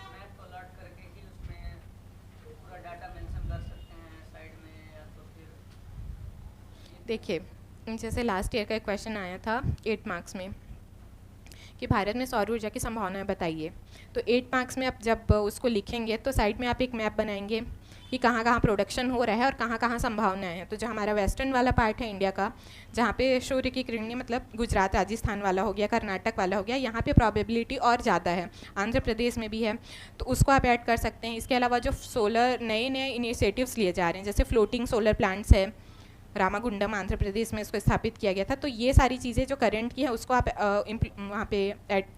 मैथ को अलर्ट करके ही उसमें पूरा डाटा मेंशन कर सकते हैं साइड में, या तो फिर देखिए जैसे लास्ट ईयर का एक क्वेश्चन आया था 8 मार्क्स में कि भारत में सौर ऊर्जा की संभावनाएं बताइए। तो 8 मार्क्स में आप जब उसको लिखेंगे तो साइड में आप एक मैप बनाएंगे कि कहाँ कहाँ प्रोडक्शन हो रहा है और कहाँ कहाँ संभावनाएं हैं। तो जो हमारा वेस्टर्न वाला पार्ट है इंडिया का, जहाँ पे सूर्य की किरणें, मतलब गुजरात राजस्थान वाला हो गया, कर्नाटक वाला हो गया, यहाँ पे प्रोबेबिलिटी और ज़्यादा है, आंध्र प्रदेश में भी है, तो उसको आप ऐड कर सकते हैं। इसके अलावा जो सोलर नए नए इनिशिएटिव्स लिए जा रहे हैं, जैसे फ्लोटिंग सोलर प्लांट्स है, रामागुंडम आंध्र प्रदेश में इसको स्थापित किया गया था, तो ये सारी चीज़ें जो करंट की है उसको आप वहाँ पे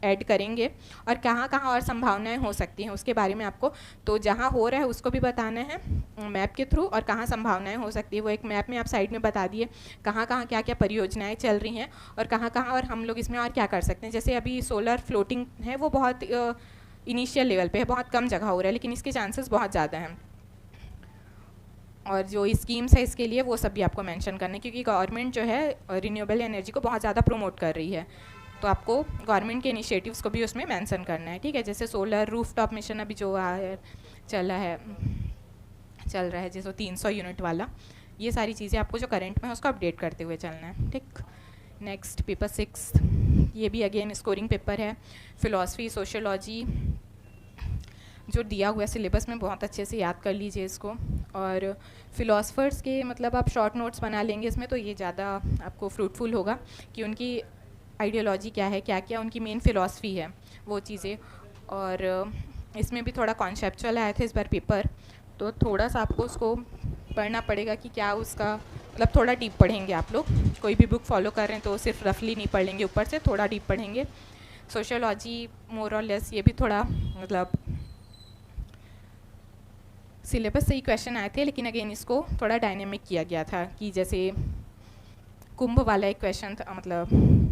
ऐड करेंगे। और कहाँ कहाँ और संभावनाएं हो सकती हैं उसके बारे में आपको, तो जहाँ हो रहा है उसको भी बताना है मैप के थ्रू, और कहाँ संभावनाएं हो सकती है वो एक मैप में आप साइड में बता दिए, कहाँ कहाँ क्या क्या परियोजनाएँ चल रही हैं और कहाँ कहाँ और हम लोग इसमें और क्या कर सकते हैं। जैसे अभी सोलर फ्लोटिंग है वो बहुत इनिशियल लेवल पे है, बहुत कम जगह हो रहा है, लेकिन इसके चांसेस बहुत ज़्यादा हैं। और जो स्कीम्स है इसके लिए वो सब भी आपको मेंशन करना है, क्योंकि गवर्नमेंट जो है रिन्यूएबल एनर्जी को बहुत ज़्यादा प्रमोट कर रही है, तो आपको गवर्नमेंट के इनिशिएटिव्स को भी उसमें मेंशन करना है, ठीक है। जैसे सोलर रूफटॉप मिशन अभी जो चल रहा है जैसे 300 यूनिट वाला, ये सारी चीज़ें आपको जो करंट में है उसको अपडेट करते हुए चलना है, ठीक। नेक्स्ट पेपर 6, ये भी अगेन स्कोरिंग पेपर है, फिलॉसफी सोशियोलॉजी, जो दिया हुआ है सिलेबस में बहुत अच्छे से याद कर लीजिए इसको। और फ़िलासफ़र्स के मतलब आप शॉर्ट नोट्स बना लेंगे इसमें, तो ये ज़्यादा आपको फ्रूटफुल होगा कि उनकी आइडियोलॉजी क्या है, क्या क्या उनकी मेन फ़िलासफ़ी है, वो चीज़ें। और इसमें भी थोड़ा कॉन्सेप्चुअल आया था इस बार पेपर, तो थोड़ा सा आपको उसको पढ़ना पड़ेगा कि क्या उसका मतलब, थोड़ा डीप पढ़ेंगे आप लोग। कोई भी बुक फॉलो कर रहे हैं तो सिर्फ रफली नहीं पढ़ लेंगे, ऊपर से थोड़ा डीप पढ़ेंगे। सोशियोलॉजी मोर और लेस ये भी थोड़ा मतलब सिलेबस से ही क्वेश्चन आए थे, लेकिन अगेन इसको थोड़ा डायनेमिक किया गया था कि जैसे कुंभ वाला एक क्वेश्चन था, मतलब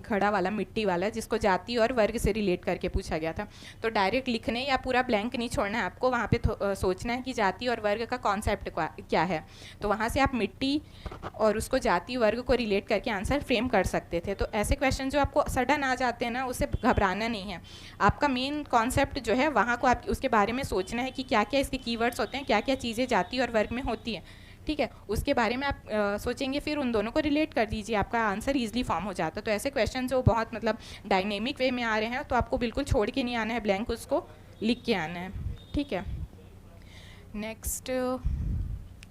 घड़ा वाला, मिट्टी वाला, जिसको जाति और वर्ग से रिलेट करके पूछा गया था। तो डायरेक्ट लिखने या पूरा ब्लैंक नहीं छोड़ना है आपको, वहाँ पे सोचना है कि जाति और वर्ग का कॉन्सेप्ट क्या है। तो वहाँ से आप मिट्टी और उसको जाति वर्ग को रिलेट करके आंसर फ्रेम कर सकते थे। तो ऐसे क्वेश्चन जो आपको सडन आ जाते हैं ना, उससे घबराना नहीं है। आपका मेन कॉन्सेप्ट जो है वहाँ को आप उसके बारे में सोचना है कि क्या क्या इसके कीवर्ड्स होते हैं, क्या क्या चीज़ें जाति और वर्ग में होती हैं, ठीक है। उसके बारे में आप सोचेंगे, फिर उन दोनों को रिलेट कर दीजिए, आपका आंसर ईजिली फॉर्म हो जाता है। तो ऐसे क्वेश्चन जो बहुत मतलब डायनेमिक वे में आ रहे हैं, तो आपको बिल्कुल छोड़ के नहीं आना है ब्लैंक, उसको लिख के आना है, ठीक है। नेक्स्ट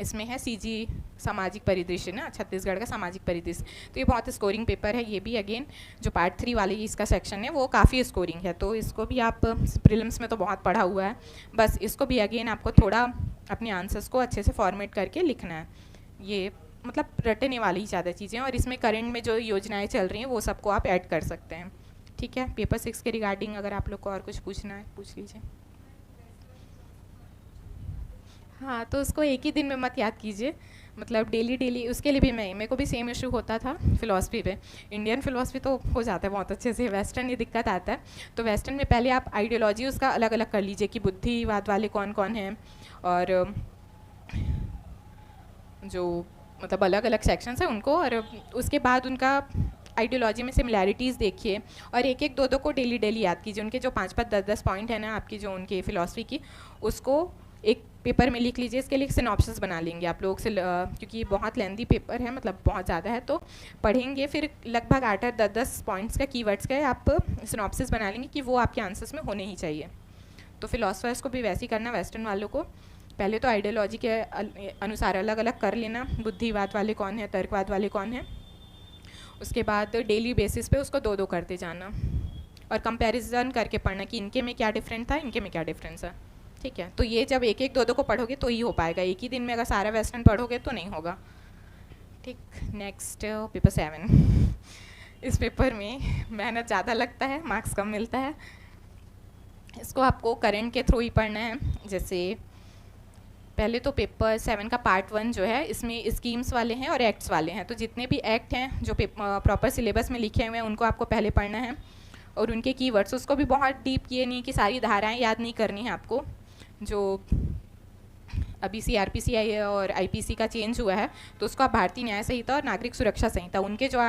इसमें है सीजी सामाजिक परिदृश्य ना, छत्तीसगढ़ का सामाजिक परिदृश्य। तो ये बहुत स्कोरिंग पेपर है। ये भी अगेन जो पार्ट 3 वाली इसका सेक्शन है वो काफ़ी स्कोरिंग है। तो इसको भी आप प्रीलिम्स में तो बहुत पढ़ा हुआ है, बस इसको भी अगेन आपको थोड़ा अपने आंसर्स को अच्छे से फॉर्मेट करके लिखना है। ये मतलब रटने वाली ज़्यादा चीज़ें, और इसमें करंट में जो योजनाएँ चल रही हैं वो सबको आप ऐड कर सकते हैं, ठीक है। पेपर 6 के रिगार्डिंग अगर आप लोग को और कुछ पूछना है पूछ लीजिए। हाँ, तो उसको एक ही दिन में मत याद कीजिए, मतलब डेली उसके लिए भी मेरे को भी सेम इशू होता था फ़िलॉसफी पे। इंडियन फ़िलॉसफी तो हो जाता है बहुत अच्छे से, वेस्टर्न ये दिक्कत आता है। तो वेस्टर्न में पहले आप आइडियोलॉजी उसका अलग अलग कर लीजिए कि बुद्धिवाद वाले कौन कौन हैं, और जो मतलब अलग अलग सेक्शंस हैं उनको, और उसके बाद उनका आइडियोलॉजी में सिमिलैरिटीज़ देखिए, और एक एक दो दो को डेली याद कीजिए। उनके जो 5-5 10-10 पॉइंट है ना आपकी जो उनके फ़िलॉसफी की, उसको एक पेपर में लिख लीजिए। इसके लिए सिनॉप्सिस बना लेंगे आप लोग से, क्योंकि ये बहुत लेंदी पेपर है, मतलब बहुत ज़्यादा है, तो पढ़ेंगे फिर लगभग 8-8 10-10 पॉइंट्स का, कीवर्ड्स का आप सिनॉप्सिस बना लेंगे कि वो आपके आंसर्स में होने ही चाहिए। तो फिलोसफर्स को भी वैसे ही करना, वेस्टर्न वालों को पहले तो आइडियोलॉजी के अनुसार अलग अलग कर लेना, बुद्धिवाद वाले कौन है, तर्कवाद वाले कौन है। उसके बाद डेली बेसिस पे उसको 2-2 करते जाना, और कंपैरिजन करके पढ़ना कि इनके में क्या डिफरेंट था, इनके में क्या डिफरेंस है, ठीक है। तो ये जब एक एक 2-2 को पढ़ोगे तो ही हो पाएगा, एक ही दिन में अगर सारा वेस्टर्न पढ़ोगे तो नहीं होगा, ठीक। Next paper 7। इस पेपर में मेहनत ज़्यादा लगता है, मार्क्स कम मिलता है। इसको आपको करंट के थ्रू ही पढ़ना है। जैसे पहले तो पेपर 7 का पार्ट 1 जो है, इसमें स्कीम्स वाले हैं और एक्ट्स वाले हैं। तो जितने भी एक्ट हैं जो प्रॉपर सिलेबस में लिखे हुए हैं उनको आपको पहले पढ़ना है, और उनके कीवर्ड्स, उसको भी बहुत डीप ये नहीं कि सारी धाराएं याद नहीं करनी है आपको। जो अभी CRPC और IPC का चेंज हुआ है, तो उसको आप भारतीय न्याय संहिता और नागरिक सुरक्षा संहिता, उनके जो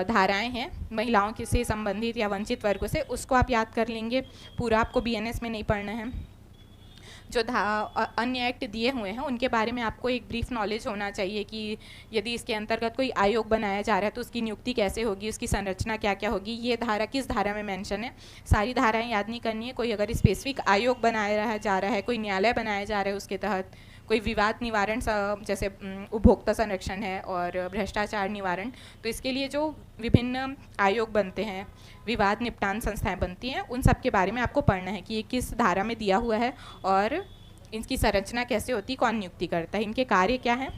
धाराएं हैं महिलाओं के से संबंधित या वंचित वर्गों से, उसको आप याद कर लेंगे। पूरा आपको BNS में नहीं पढ़ना है। जो अन्य एक्ट दिए हुए हैं उनके बारे में आपको एक ब्रीफ नॉलेज होना चाहिए कि यदि इसके अंतर्गत कोई आयोग बनाया जा रहा है तो उसकी नियुक्ति कैसे होगी, उसकी संरचना क्या क्या होगी, ये धारा किस धारा में मेंशन है। सारी धाराएं याद नहीं करनी है। कोई अगर स्पेसिफिक आयोग बनाया जा रहा है, कोई न्यायालय बनाया जा रहा है, उसके तहत कोई विवाद निवारण जैसे उपभोक्ता संरक्षण है और भ्रष्टाचार निवारण, तो इसके लिए जो विभिन्न आयोग बनते हैं, विवाद निपटान संस्थाएं बनती हैं, उन सब के बारे में आपको पढ़ना है कि ये किस धारा में दिया हुआ है और इनकी संरचना कैसे होती है, कौन नियुक्ति करता है, इनके कार्य क्या हैं,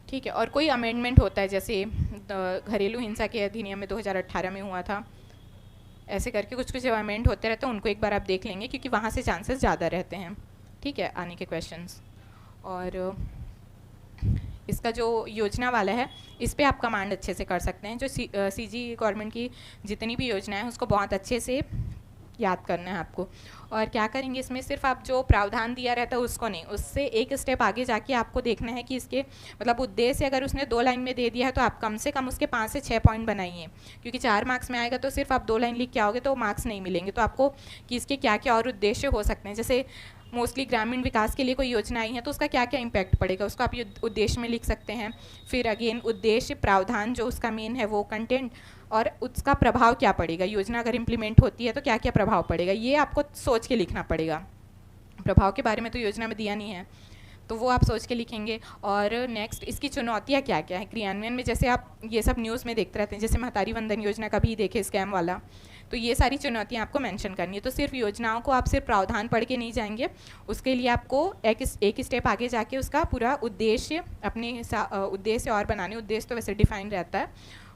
ठीक है। और कोई अमेंडमेंट होता है, जैसे घरेलू हिंसा के अधिनियम में 2018 में हुआ था, ऐसे करके कुछ कुछ अमेंड होते रहते हैं, उनको एक बार आप देख लेंगे क्योंकि वहाँ से चांसेस ज़्यादा रहते हैं, ठीक है, आने के क्वेश्चंस। और इसका जो योजना वाला है, इस पे आप कमांड अच्छे से कर सकते हैं। जो CG गवर्नमेंट की जितनी भी योजनाएं हैं उसको बहुत अच्छे से याद करना है आपको। और क्या करेंगे इसमें, सिर्फ आप जो प्रावधान दिया रहता है उसको नहीं, उससे एक स्टेप आगे जाके आपको देखना है कि इसके मतलब उद्देश्य अगर उसने 2 लाइन में दे दिया है तो आप कम से कम उसके 5 से 6 पॉइंट बनाइए, क्योंकि 4 मार्क्स में आएगा तो सिर्फ आप 2 लाइन लिख के आओगे तो मार्क्स नहीं मिलेंगे। तो आपको कि इसके क्या क्या और उद्देश्य हो सकते हैं, जैसे मोस्टली ग्रामीण विकास के लिए कोई योजना आई है तो उसका क्या क्या इम्पैक्ट पड़ेगा, उसको आप ये उद्देश्य में लिख सकते हैं। फिर अगेन उद्देश्य, प्रावधान जो उसका मेन है वो, कंटेंट, और उसका प्रभाव क्या पड़ेगा, योजना अगर इम्प्लीमेंट होती है तो क्या क्या प्रभाव पड़ेगा, ये आपको सोच के लिखना पड़ेगा। प्रभाव के बारे में तो योजना में दिया नहीं है, तो वो आप सोच के लिखेंगे। और नेक्स्ट इसकी चुनौतियाँ क्या क्या है क्रियान्वयन में, जैसे आप ये सब न्यूज़ में देखते रहते हैं, जैसे महतारी वंदन योजना का भी देखे, स्कैम वाला, तो ये सारी चुनौतियाँ आपको मेंशन करनी है। तो सिर्फ योजनाओं को आप सिर्फ प्रावधान पढ़ के नहीं जाएंगे, उसके लिए आपको एक स्टेप आगे जाके उसका पूरा उद्देश्य, अपने उद्देश्य और बनाने, उद्देश्य तो वैसे डिफाइन रहता है,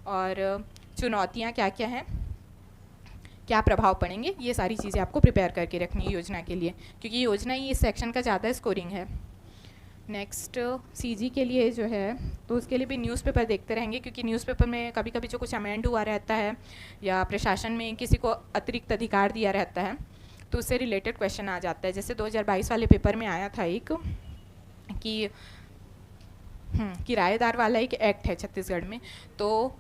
और चुनौतियाँ क्या क्या हैं क्या प्रभाव पड़ेंगे, ये सारी चीज़ें आपको प्रिपेयर करके रखनी है योजना के लिए, क्योंकि योजना ही इस सेक्शन का ज़्यादा स्कोरिंग है। नेक्स्ट सीजी के लिए जो है तो उसके लिए भी न्यूज़पेपर देखते रहेंगे, क्योंकि न्यूज़पेपर में कभी कभी जो कुछ अमेंड हुआ रहता है या प्रशासन में किसी को अतिरिक्त अधिकार दिया रहता है तो उससे रिलेटेड क्वेश्चन आ जाता है। जैसे 2022 वाले पेपर में आया था एक कि किराएदार वाला एक एक्ट है छत्तीसगढ़ में, तो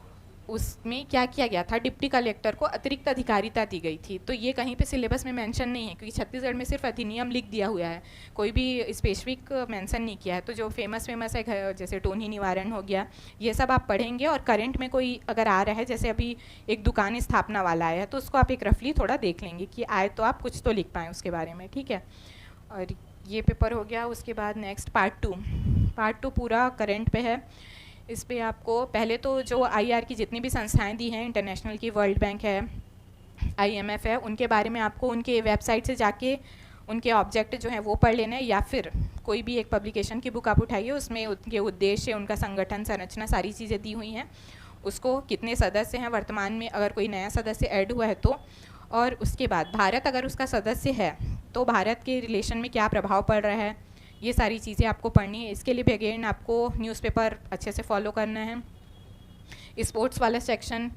उसमें क्या किया गया था, डिप्टी कलेक्टर को अतिरिक्त अधिकारिता दी गई थी। तो ये कहीं पे सिलेबस में मेंशन नहीं है, क्योंकि छत्तीसगढ़ में सिर्फ अधिनियम लिख दिया हुआ है, कोई भी स्पेसिफिक मेंशन नहीं किया है। तो जो फेमस है जैसे टोनी निवारण हो गया, ये सब आप पढ़ेंगे। और करंट में कोई अगर आ रहा है, जैसे अभी एक दुकान स्थापना वाला आया है, तो उसको आप एक रफली थोड़ा देख लेंगे कि आए तो आप कुछ तो लिख पाएँ उसके बारे में, ठीक है। और ये पेपर हो गया। उसके बाद नेक्स्ट पार्ट टू पूरा करंट पे है। इस पे आपको पहले तो जो आईआर की जितनी भी संस्थाएं दी हैं, इंटरनेशनल की, वर्ल्ड बैंक है, आईएमएफ है, उनके बारे में आपको उनके वेबसाइट से जाके उनके ऑब्जेक्ट जो हैं वो पढ़ लेना है, या फिर कोई भी एक पब्लिकेशन की बुक आप उठाइए, उसमें उनके उद्देश्य, उनका संगठन, संरचना, सारी चीज़ें दी हुई हैं, उसको कितने सदस्य हैं वर्तमान में, अगर कोई नया सदस्य ऐड हुआ है तो, और उसके बाद भारत अगर उसका सदस्य है तो भारत के रिलेशन में क्या प्रभाव पड़ रहा है, ये सारी चीज़ें आपको पढ़नी है। इसके लिए भी अगेन आपको न्यूज़पेपर अच्छे से फॉलो करना है। स्पोर्ट्स वाला सेक्शन,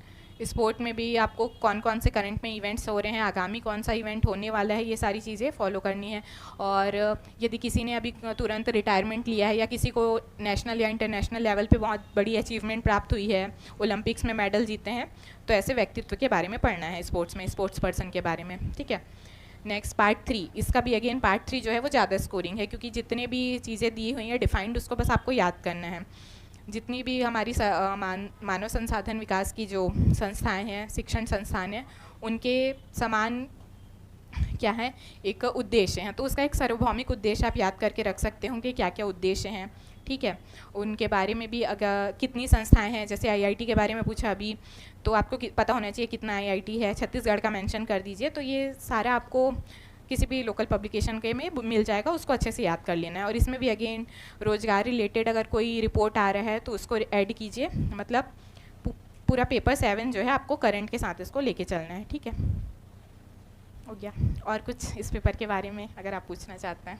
स्पोर्ट में भी आपको कौन कौन से करंट में इवेंट्स हो रहे हैं, आगामी कौन सा इवेंट होने वाला है, ये सारी चीज़ें फॉलो करनी है। और यदि किसी ने अभी तुरंत रिटायरमेंट लिया है या किसी को नेशनल या इंटरनेशनल लेवल पे बहुत बड़ी अचीवमेंट प्राप्त हुई है, ओलंपिक्स में मेडल जीते हैं, तो ऐसे व्यक्तित्व के बारे में पढ़ना है स्पोर्ट्स में, स्पोर्ट्स पर्सन के बारे में, ठीक है। नेक्स्ट पार्ट 3, इसका भी अगेन पार्ट 3 जो है वो ज़्यादा स्कोरिंग है, क्योंकि जितने भी चीज़ें दी हुई हैं डिफाइंड, उसको बस आपको याद करना है। जितनी भी हमारी मानव संसाधन विकास की जो संस्थाएं हैं, शिक्षण संस्थान हैं, उनके समान क्या है, एक उद्देश्य हैं, तो उसका एक सार्वभौमिक उद्देश्य आप याद करके रख सकते हो कि क्या क्या उद्देश्य हैं, ठीक है। उनके बारे में भी अगर कितनी संस्थाएं हैं, जैसे आईआईटी के बारे में पूछा अभी, तो आपको पता होना चाहिए कितना आईआईटी है, छत्तीसगढ़ का मेंशन कर दीजिए। तो ये सारा आपको किसी भी लोकल पब्लिकेशन के में मिल जाएगा, उसको अच्छे से याद कर लेना है। और इसमें भी अगेन रोजगार रिलेटेड अगर कोई रिपोर्ट आ रहा है तो उसको ऐड कीजिए, मतलब पूरा पेपर 7 जो है आपको करंट के साथ इसको लेके चलना है, ठीक है। हो गया। और कुछ इस पेपर के बारे में अगर आप पूछना चाहते हैं?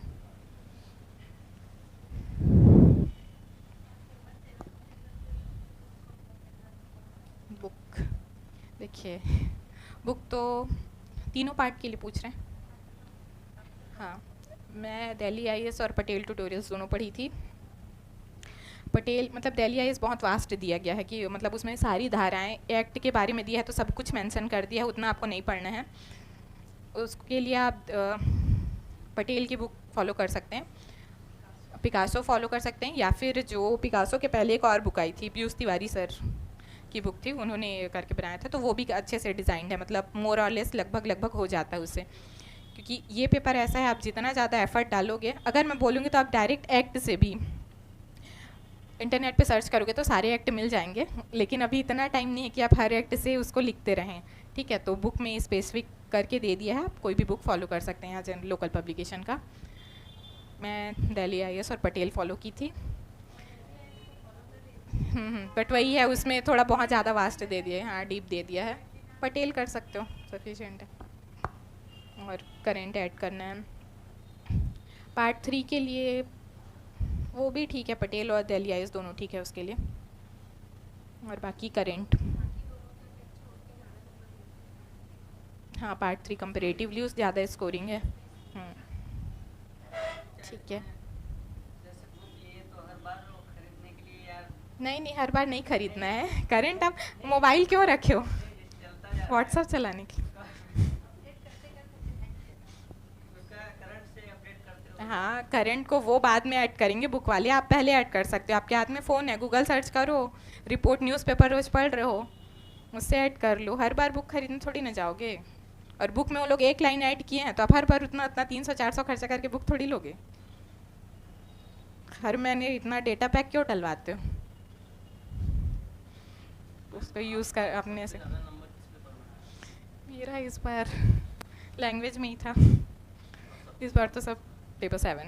बुक देखिए, बुक तो तीनों पार्ट के लिए पूछ रहे हैं। हाँ, मैं दिल्ली आईएएस और पटेल ट्यूटोरियल्स दोनों पढ़ी थी। पटेल मतलब दिल्ली आईएएस बहुत वास्ट दिया गया है, कि मतलब उसमें सारी धाराएं एक्ट के बारे में दिया है, तो सब कुछ मेंशन कर दिया है, उतना आपको नहीं पढ़ना है। उसके लिए आप पटेल की बुक फॉलो कर सकते हैं, पिकासो फॉलो कर सकते हैं, या फिर जो पिकासो के पहले एक और बुक आई थी, पीयूष तिवारी सर की बुक थी, उन्होंने करके बनाया था, तो वो भी अच्छे से डिज़ाइंड है, मतलब मोर और लेस लगभग हो जाता है उससे। क्योंकि ये पेपर ऐसा है, आप जितना ज़्यादा एफर्ट डालोगे, अगर मैं बोलूँगी तो आप डायरेक्ट एक्ट से भी इंटरनेट पे सर्च करोगे तो सारे एक्ट मिल जाएंगे, लेकिन अभी इतना टाइम नहीं है कि आप हर एक्ट से उसको लिखते रहें, ठीक है। तो बुक में स्पेसिफिक करके दे दिया है, आप कोई भी बुक फॉलो कर सकते हैं यहाँ लोकल पब्लिकेशन का। मैं दिल्ली आईएएस और पटेल फॉलो की थी। बट वही है, उसमें थोड़ा बहुत ज़्यादा वास्ट दे दिया है, हाँ डीप दे दिया है। पटेल कर सकते हो, सफिशिएंट है। और करेंट ऐड करना है। पार्ट 3 के लिए वो भी ठीक है, पटेल और दिल्ली आईएएस दोनों ठीक है उसके लिए। और बाकी करेंट, हाँ पार्ट 3 कंपेरेटिवली उस ज़्यादा स्कोरिंग है। ठीक है। नहीं, हर बार नहीं खरीदना है। करंट आप मोबाइल क्यों रखे हो, व्हाट्सएप चलाने की? हाँ, करंट को वो बाद में ऐड करेंगे बुक वाले, आप पहले ऐड कर सकते हो। आपके हाथ में फ़ोन है, गूगल सर्च करो, रिपोर्ट न्यूज़पेपर रोज पढ़ रहे हो, उससे ऐड कर लो। हर बार बुक खरीदने थोड़ी ना जाओगे। और बुक में वो लोग एक लाइन ऐड किए हैं, तो आप हर बार उतना 300-400 खर्चा करके बुक थोड़ी लोगे। हर महीने इतना डेटा पैक क्यों डलवाते हो? उसको यूज़ कर अपने से। मेरा इस बार लैंग्वेज में ही था, इस बार तो सब पेपर 7।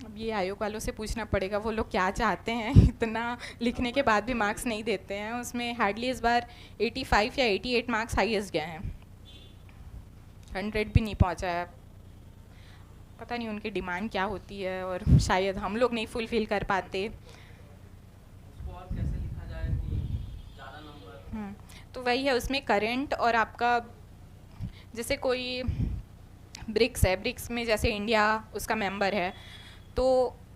अब ये आयोग वालों से पूछना पड़ेगा वो लोग क्या चाहते हैं। इतना लिखने के बाद भी मार्क्स नहीं देते हैं। उसमें हार्डली इस बार 85 या 88 मार्क्स हाईएस्ट गए हैं, 100 भी नहीं पहुंचा है। पता नहीं उनकी डिमांड क्या होती है और शायद हम लोग नहीं फुलफिल कर पाते। उसको और कैसे लिखा जाए कि ज़्यादा नंबर? तो वही है, उसमें करंट और आपका जैसे कोई ब्रिक्स है, ब्रिक्स में जैसे इंडिया उसका मेंबर है, तो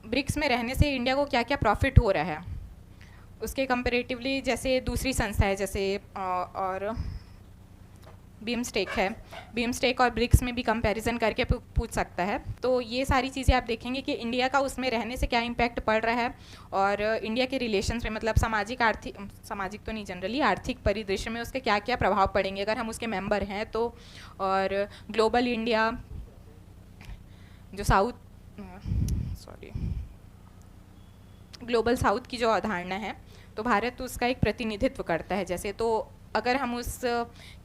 ब्रिक्स में रहने से इंडिया को क्या क्या प्रॉफिट हो रहा है उसके कंपैरेटिवली, जैसे दूसरी संस्था है जैसे और बीमस्टेक है, बीमस्टेक और ब्रिक्स में भी कंपैरिजन करके पूछ सकता है। तो ये सारी चीज़ें आप देखेंगे कि इंडिया का उसमें रहने से क्या इम्पैक्ट पड़ रहा है और इंडिया के रिलेशंस में, मतलब सामाजिक आर्थिक, सामाजिक तो नहीं, जनरली आर्थिक परिदृश्य में उसके क्या क्या प्रभाव पड़ेंगे अगर हम उसके मेंबर हैं तो। और ग्लोबल इंडिया जो ग्लोबल साउथ की जो अवधारणा है, तो भारत उसका एक प्रतिनिधित्व करता है जैसे। तो अगर हम उस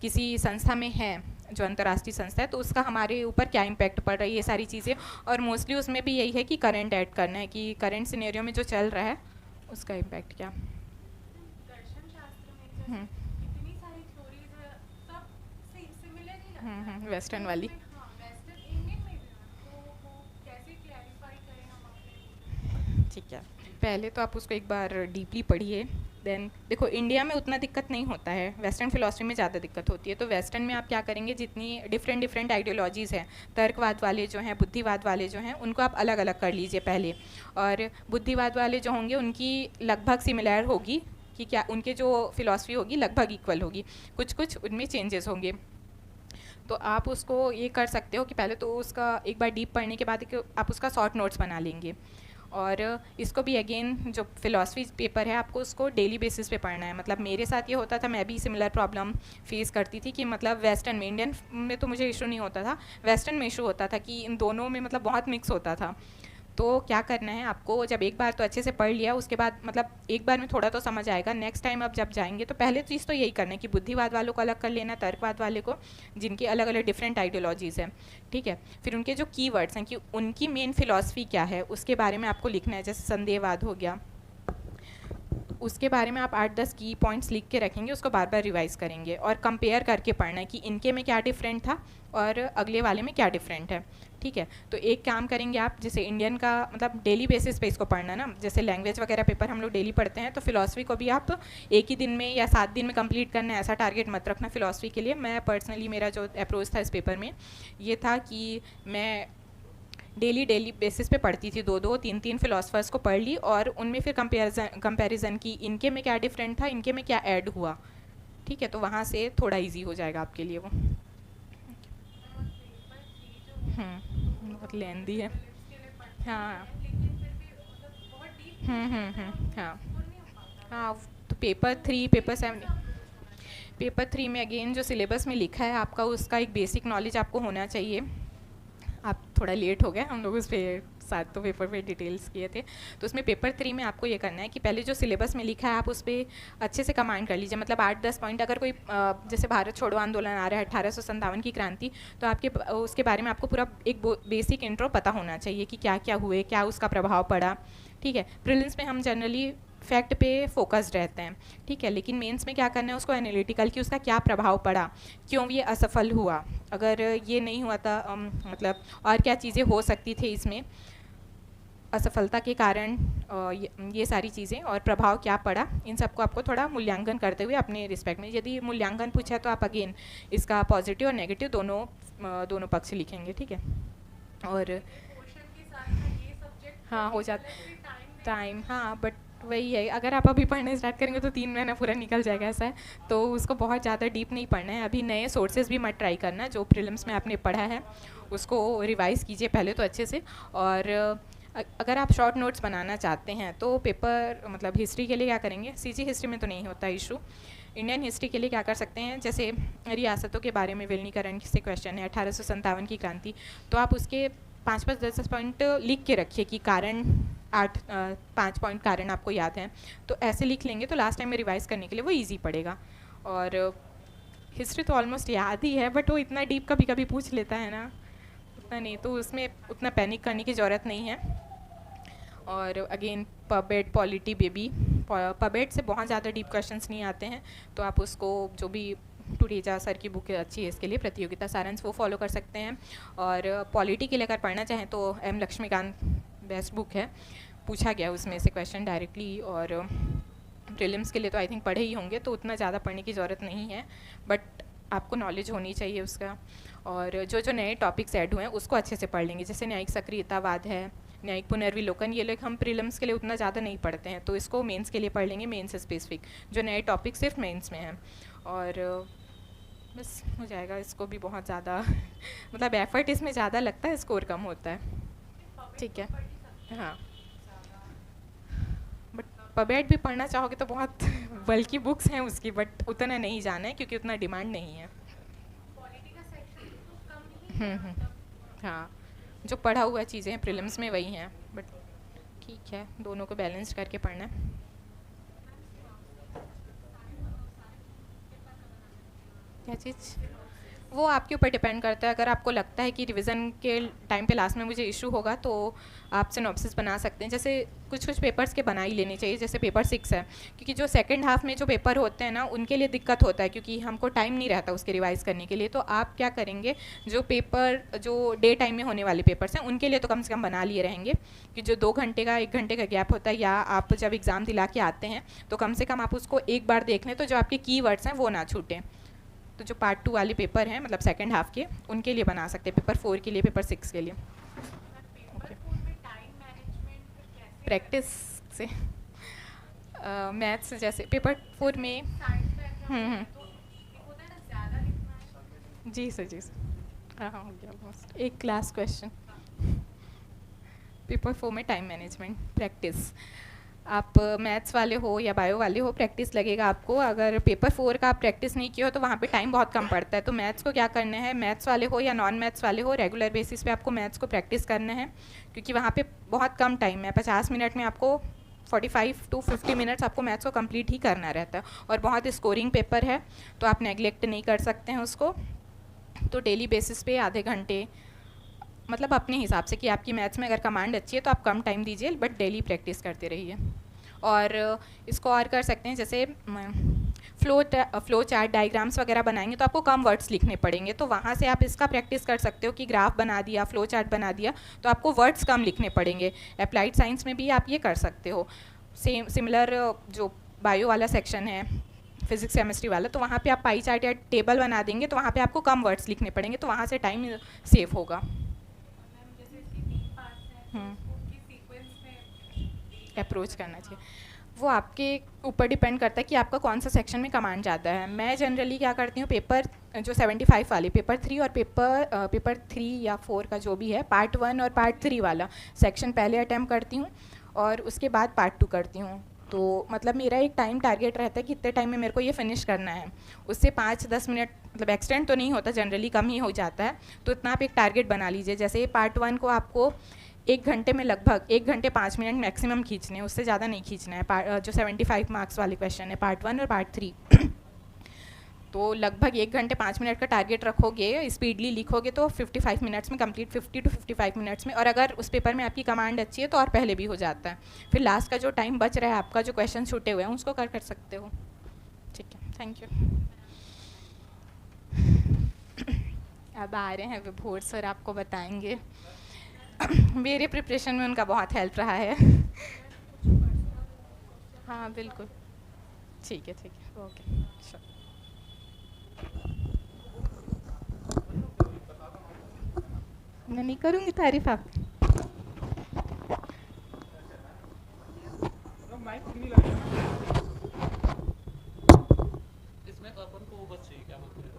किसी संस्था में हैं जो अंतर्राष्ट्रीय संस्था है, तो उसका हमारे ऊपर क्या इम्पैक्ट पड़ रहा है, ये सारी चीज़ें। और मोस्टली उसमें भी यही है कि करंट ऐड करना है कि करंट सिनेरियो में जो चल रहा है उसका इम्पैक्ट क्या। दर्शन शास्त्र में जैसे इतनी सारी थ्योरीज सब सिमिलर ही लगता है वेस्टर्न वाली। हाँ, वेस्टर्न इंडियन में भी तो वो कैसे क्लैरिफाई करें हम अपने? ठीक है, पहले तो आप उसको एक बार डीपली पढ़िए। देन देखो, इंडिया में उतना दिक्कत नहीं होता है, वेस्टर्न फिलॉसफी में ज़्यादा दिक्कत होती है। तो वेस्टर्न में आप क्या करेंगे, जितनी डिफरेंट आइडियोलॉजीज़ हैं, तर्कवाद वाले जो हैं, बुद्धिवाद वाले जो हैं, उनको आप अलग अलग कर लीजिए पहले। और बुद्धिवाद वाले जो होंगे उनकी लगभग सिमिलर होगी कि क्या उनके जो फिलॉसफी होगी लगभग इक्वल होगी, कुछ कुछ उनमें चेंजेस होंगे। तो आप उसको ये कर सकते हो कि पहले तो उसका एक बार डीप पढ़ने के बाद आप उसका शॉर्ट नोट्स बना लेंगे। और इसको भी अगेन जो फ़िलासफ़ी पेपर है आपको उसको डेली बेसिस पे पढ़ना है। मतलब मेरे साथ ये होता था, मैं भी सिमिलर प्रॉब्लम फेस करती थी कि मतलब वेस्टर्न में, इंडियन में तो मुझे इशू नहीं होता था, वेस्टर्न में इशू होता था कि इन दोनों में मतलब बहुत मिक्स होता था। तो क्या करना है आपको, जब एक बार तो अच्छे से पढ़ लिया, उसके बाद मतलब एक बार में थोड़ा तो समझ आएगा, नेक्स्ट टाइम अब जब जाएंगे तो पहले चीज़ तो यही करना है कि बुद्धिवाद वालों को अलग कर लेना, तर्कवाद वाले को, जिनकी अलग अलग डिफरेंट आइडियोलॉजीज़ हैं, ठीक है। फिर उनके जो कीवर्ड्स हैं कि उनकी मेन फिलॉसफी क्या है उसके बारे में आपको लिखना है। जैसे संदेहवाद हो गया, उसके बारे में आप 8-10 की पॉइंट्स लिख के रखेंगे, उसको बार बार रिवाइज करेंगे और कंपेयर करके पढ़ना है कि इनके में क्या डिफरेंट था और अगले वाले में क्या डिफरेंट है, ठीक है। तो एक काम करेंगे आप, जैसे इंडियन का मतलब डेली बेसिस पे इसको पढ़ना ना, जैसे लैंग्वेज वगैरह पेपर हम लोग डेली पढ़ते हैं, तो फिलॉसफी को भी आप एक ही दिन में या 7 दिन में कंप्लीट करना है, ऐसा टारगेट मत रखना फिलॉसफी के लिए। मैं पर्सनली, मेरा जो अप्रोच था इस पेपर में ये था कि मैं डेली बेसिस पे पढ़ती थी, 2-2 3-3 फिलोसफर्स को पढ़ ली और उनमें फिर कंपैरिजन की, इनके में क्या डिफरेंट था, इनके में क्या ऐड हुआ, ठीक है। तो वहाँ से थोड़ा इजी हो जाएगा आपके लिए वो। बहुत लेंदी है। हाँ हाँ हाँ। तो पेपर 3, पेपर 3 में अगेन जो सिलेबस में लिखा है आपका, उसका एक बेसिक नॉलेज आपको होना चाहिए। आप थोड़ा लेट हो गए, हम लोग उस पर 7 तो पेपर पे डिटेल्स किए थे। तो उसमें पेपर 3 में आपको ये करना है कि पहले जो सिलेबस में लिखा है आप उस पर अच्छे से कमांड कर लीजिए। मतलब 8-10 पॉइंट, अगर कोई जैसे भारत छोड़ो आंदोलन आ रहा है, 1857 की क्रांति, तो आपके उसके बारे में आपको पूरा एक बेसिक इंट्रो पता होना चाहिए कि क्या क्या हुए, क्या उसका प्रभाव पड़ा, ठीक है। प्रीलिम्स में हम जनरली फैक्ट पे फोकस्ड रहते हैं, ठीक है, लेकिन मेंस में क्या करना है उसको एनालिटिकल, कि उसका क्या प्रभाव पड़ा, क्यों ये असफल हुआ, अगर ये नहीं हुआ था मतलब और क्या चीज़ें हो सकती थी इसमें असफलता के कारण, ये सारी चीज़ें और प्रभाव क्या पड़ा, इन सबको आपको थोड़ा मूल्यांकन करते हुए अपने रिस्पेक्ट में, यदि मूल्यांकन पूछा है तो आप अगेन इसका पॉजिटिव और नेगेटिव दोनों पक्ष लिखेंगे, ठीक है। और हाँ हो जाता टाइम, हाँ, बट वही है, अगर आप अभी पढ़ने स्टार्ट करेंगे तो 3 महीना पूरा निकल जाएगा, ऐसा है। तो उसको बहुत ज़्यादा डीप नहीं पढ़ना है अभी, नए सोर्सेज भी मत ट्राई करना, जो प्रीलिम्स में आपने पढ़ा है उसको रिवाइज़ कीजिए पहले तो अच्छे से। और अगर आप शॉर्ट नोट्स बनाना चाहते हैं तो पेपर मतलब हिस्ट्री के लिए क्या करेंगे, सीजी हिस्ट्री में तो नहीं होता इशू, इंडियन हिस्ट्री के लिए क्या कर सकते हैं, जैसे रियासतों के बारे में विलीनीकरण से क्वेश्चन है, 1857 की क्रांति, तो आप उसके 5-10 पॉइंट लिख के रखिए कि कारण 5 पॉइंट कारण आपको याद हैं, तो ऐसे लिख लेंगे तो लास्ट टाइम में रिवाइज़ करने के लिए वो ईजी पड़ेगा। और हिस्ट्री तो ऑलमोस्ट याद ही है, बट वो इतना डीप कभी कभी पूछ लेता है ना, उतना नहीं, तो उसमें उतना पैनिक करने की ज़रूरत नहीं है, और अगेन पबेट पॉलिटी बेबी, पबेट से बहुत ज़्यादा डीप क्वेश्चंस नहीं आते हैं, तो आप उसको जो भी टूरेजा सर की बुक अच्छी है इसके लिए, प्रतियोगिता सारांश, वो फॉलो कर सकते हैं। और पॉलिटी के लिए अगर पढ़ना चाहें तो एम लक्ष्मीकांत बेस्ट बुक है, पूछा गया उसमें से क्वेश्चन डायरेक्टली। और प्रीलिम्स के लिए तो आई थिंक पढ़े ही होंगे, तो उतना ज़्यादा पढ़ने की ज़रूरत नहीं है, बट आपको नॉलेज होनी चाहिए उसका। और जो जो नए टॉपिक्स ऐड हुए हैं उसको अच्छे से पढ़ लेंगे, जैसे न्यायिक सक्रियतावाद है, न्यायिक पुनर्विलोकन, ये लोग हम प्रीलिम्स के लिए उतना ज़्यादा नहीं पढ़ते हैं, तो इसको मेंस के लिए पढ़ लेंगे, मेंस स्पेसिफिक जो नए टॉपिक सिर्फ मेंस में हैं। और बस हो जाएगा, इसको भी बहुत ज़्यादा मतलब एफर्ट इसमें ज़्यादा लगता है, स्कोर कम होता है। ठीक है, हाँ, बट पबेट भी पढ़ना चाहोगे तो बहुत बल्कि बुक्स हैं उसकी, बट उतना नहीं जाना है क्योंकि उतना डिमांड नहीं है। हाँ, जो पढ़ा हुआ चीज़ें हैं प्रीलिम्स में वही हैं, बट ठीक है, दोनों को बैलेंस करके पढ़ना है। क्या चीज़? वो आपके ऊपर डिपेंड करता है। अगर आपको लगता है कि रिवीजन के टाइम पे लास्ट में मुझे इशू होगा तो आप सिनॉप्सिस बना सकते हैं। जैसे कुछ कुछ पेपर्स के बना ही लेने चाहिए, जैसे पेपर 6 है, क्योंकि जो सेकंड हाफ में जो पेपर होते हैं ना उनके लिए दिक्कत होता है, क्योंकि हमको टाइम नहीं रहता उसके रिवाइज़ करने के लिए। तो आप क्या करेंगे, जो पेपर जो डे टाइम में होने वाले पेपर्स हैं उनके लिए तो कम से कम बना लिए रहेंगे, कि जो 2 घंटे का 1 घंटे का गैप होता है, या आप जब एग्ज़ाम दिला के आते हैं तो कम से कम आप उसको एक बार देख लें, तो जो आपके कीवर्ड्स हैं वो ना छूटें। तो जो पार्ट 2 वाले पेपर हैं, मतलब सेकंड हाफ के, उनके लिए बना सकते हैं, पेपर 4 के लिए, पेपर 6 के लिए। प्रैक्टिस से मैथ्स जैसे पेपर 4 में जी सर, जी सर, हाँ हो गया ऑलमोस्ट। एक क्लास क्वेश्चन पेपर 4 में टाइम मैनेजमेंट प्रैक्टिस। आप मैथ्स वाले हो या बायो वाले हो, प्रैक्टिस लगेगा आपको। अगर पेपर 4 का आप प्रैक्टिस नहीं किया हो तो वहाँ पे टाइम बहुत कम पड़ता है। तो मैथ्स को क्या करना है, मैथ्स वाले हो या नॉन मैथ्स वाले हो, रेगुलर बेसिस पे आपको मैथ्स को प्रैक्टिस करना है, क्योंकि वहाँ पे बहुत कम टाइम है। 50 मिनट में आपको 45 to 50 मिनट्स आपको मैथ्स को कंप्लीट ही करना रहता है, और बहुत स्कोरिंग पेपर है, तो आप नेगलेक्ट नहीं कर सकते हैं उसको। तो डेली बेसिस पे आधे घंटे, मतलब अपने हिसाब से कि आपकी मैथ्स में अगर कमांड अच्छी है तो आप कम टाइम दीजिए, बट डेली प्रैक्टिस करते रहिए। और इसको और कर सकते हैं, जैसे फ्लो चार्ट डायग्राम्स वगैरह बनाएंगे तो आपको कम वर्ड्स लिखने पड़ेंगे, तो वहाँ से आप इसका प्रैक्टिस कर सकते हो कि ग्राफ बना दिया, फ्लो चार्ट बना दिया, तो आपको वर्ड्स कम लिखने पड़ेंगे। अप्लाइड साइंस में भी आप ये कर सकते हो। सिमिलर जो बायो वाला सेक्शन है, फिजिक्स केमिस्ट्री वाला, तो वहाँ पे आप पाई चार्ट या टेबल बना देंगे, तो वहाँ पे आपको कम वर्ड्स लिखने पड़ेंगे, तो वहाँ से टाइम सेव होगा। अप्रोच करना चाहिए, वो आपके ऊपर डिपेंड करता है कि आपका कौन सा सेक्शन में कमांड ज़्यादा है। मैं जनरली क्या करती हूँ, पेपर जो 75 वाले पेपर 3 और पेपर 3 या 4 का जो भी है, पार्ट 1 और पार्ट 3 वाला सेक्शन पहले अटैम्प्ट करती हूँ और उसके बाद पार्ट 2 करती हूँ। तो मतलब मेरा एक टाइम टारगेट रहता है कि इतने टाइम में मेरे को ये फिनिश करना है, उससे 5-10 मिनट मतलब एक्सटेंड तो नहीं होता, जनरली कम ही हो जाता है। तो इतना आप एक टारगेट बना लीजिए। जैसे पार्ट 1 को आपको 1 घंटे में लगभग 1 घंटे 5 मिनट मैक्सिमम खींचने हैं, उससे ज़्यादा नहीं खींचना है। जो 75 मार्क्स वाले क्वेश्चन है पार्ट 1 और पार्ट 3 तो लगभग 1 घंटे 5 मिनट का टारगेट रखोगे, स्पीडली लिखोगे तो 55 मिनट्स में कंप्लीट, 50 to 55 मिनट्स में। और अगर उस पेपर में आपकी कमांड अच्छी है तो और पहले भी हो जाता है। फिर लास्ट का जो टाइम बच रहा है आपका, जो क्वेश्चन छूटे हुए हैं, उसको कर सकते हो। ठीक है, थैंक यू। अब आ रहे हैं विभोर सर, आपको बताएंगे। मेरे प्रिपरेशन में उनका बहुत हेल्प रहा है। हाँ बिल्कुल, ठीक है, ओके, श्योर। मैं नहीं करूँगी तारीफ आप। इसमें तो अपन को बस चाहिए, क्या बोलते हैं,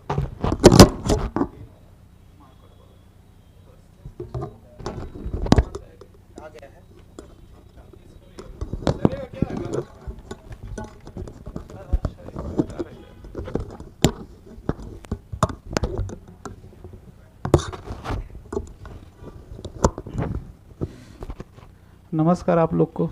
आ गया है, लगेगा क्या है? नमस्कार आप लोग को।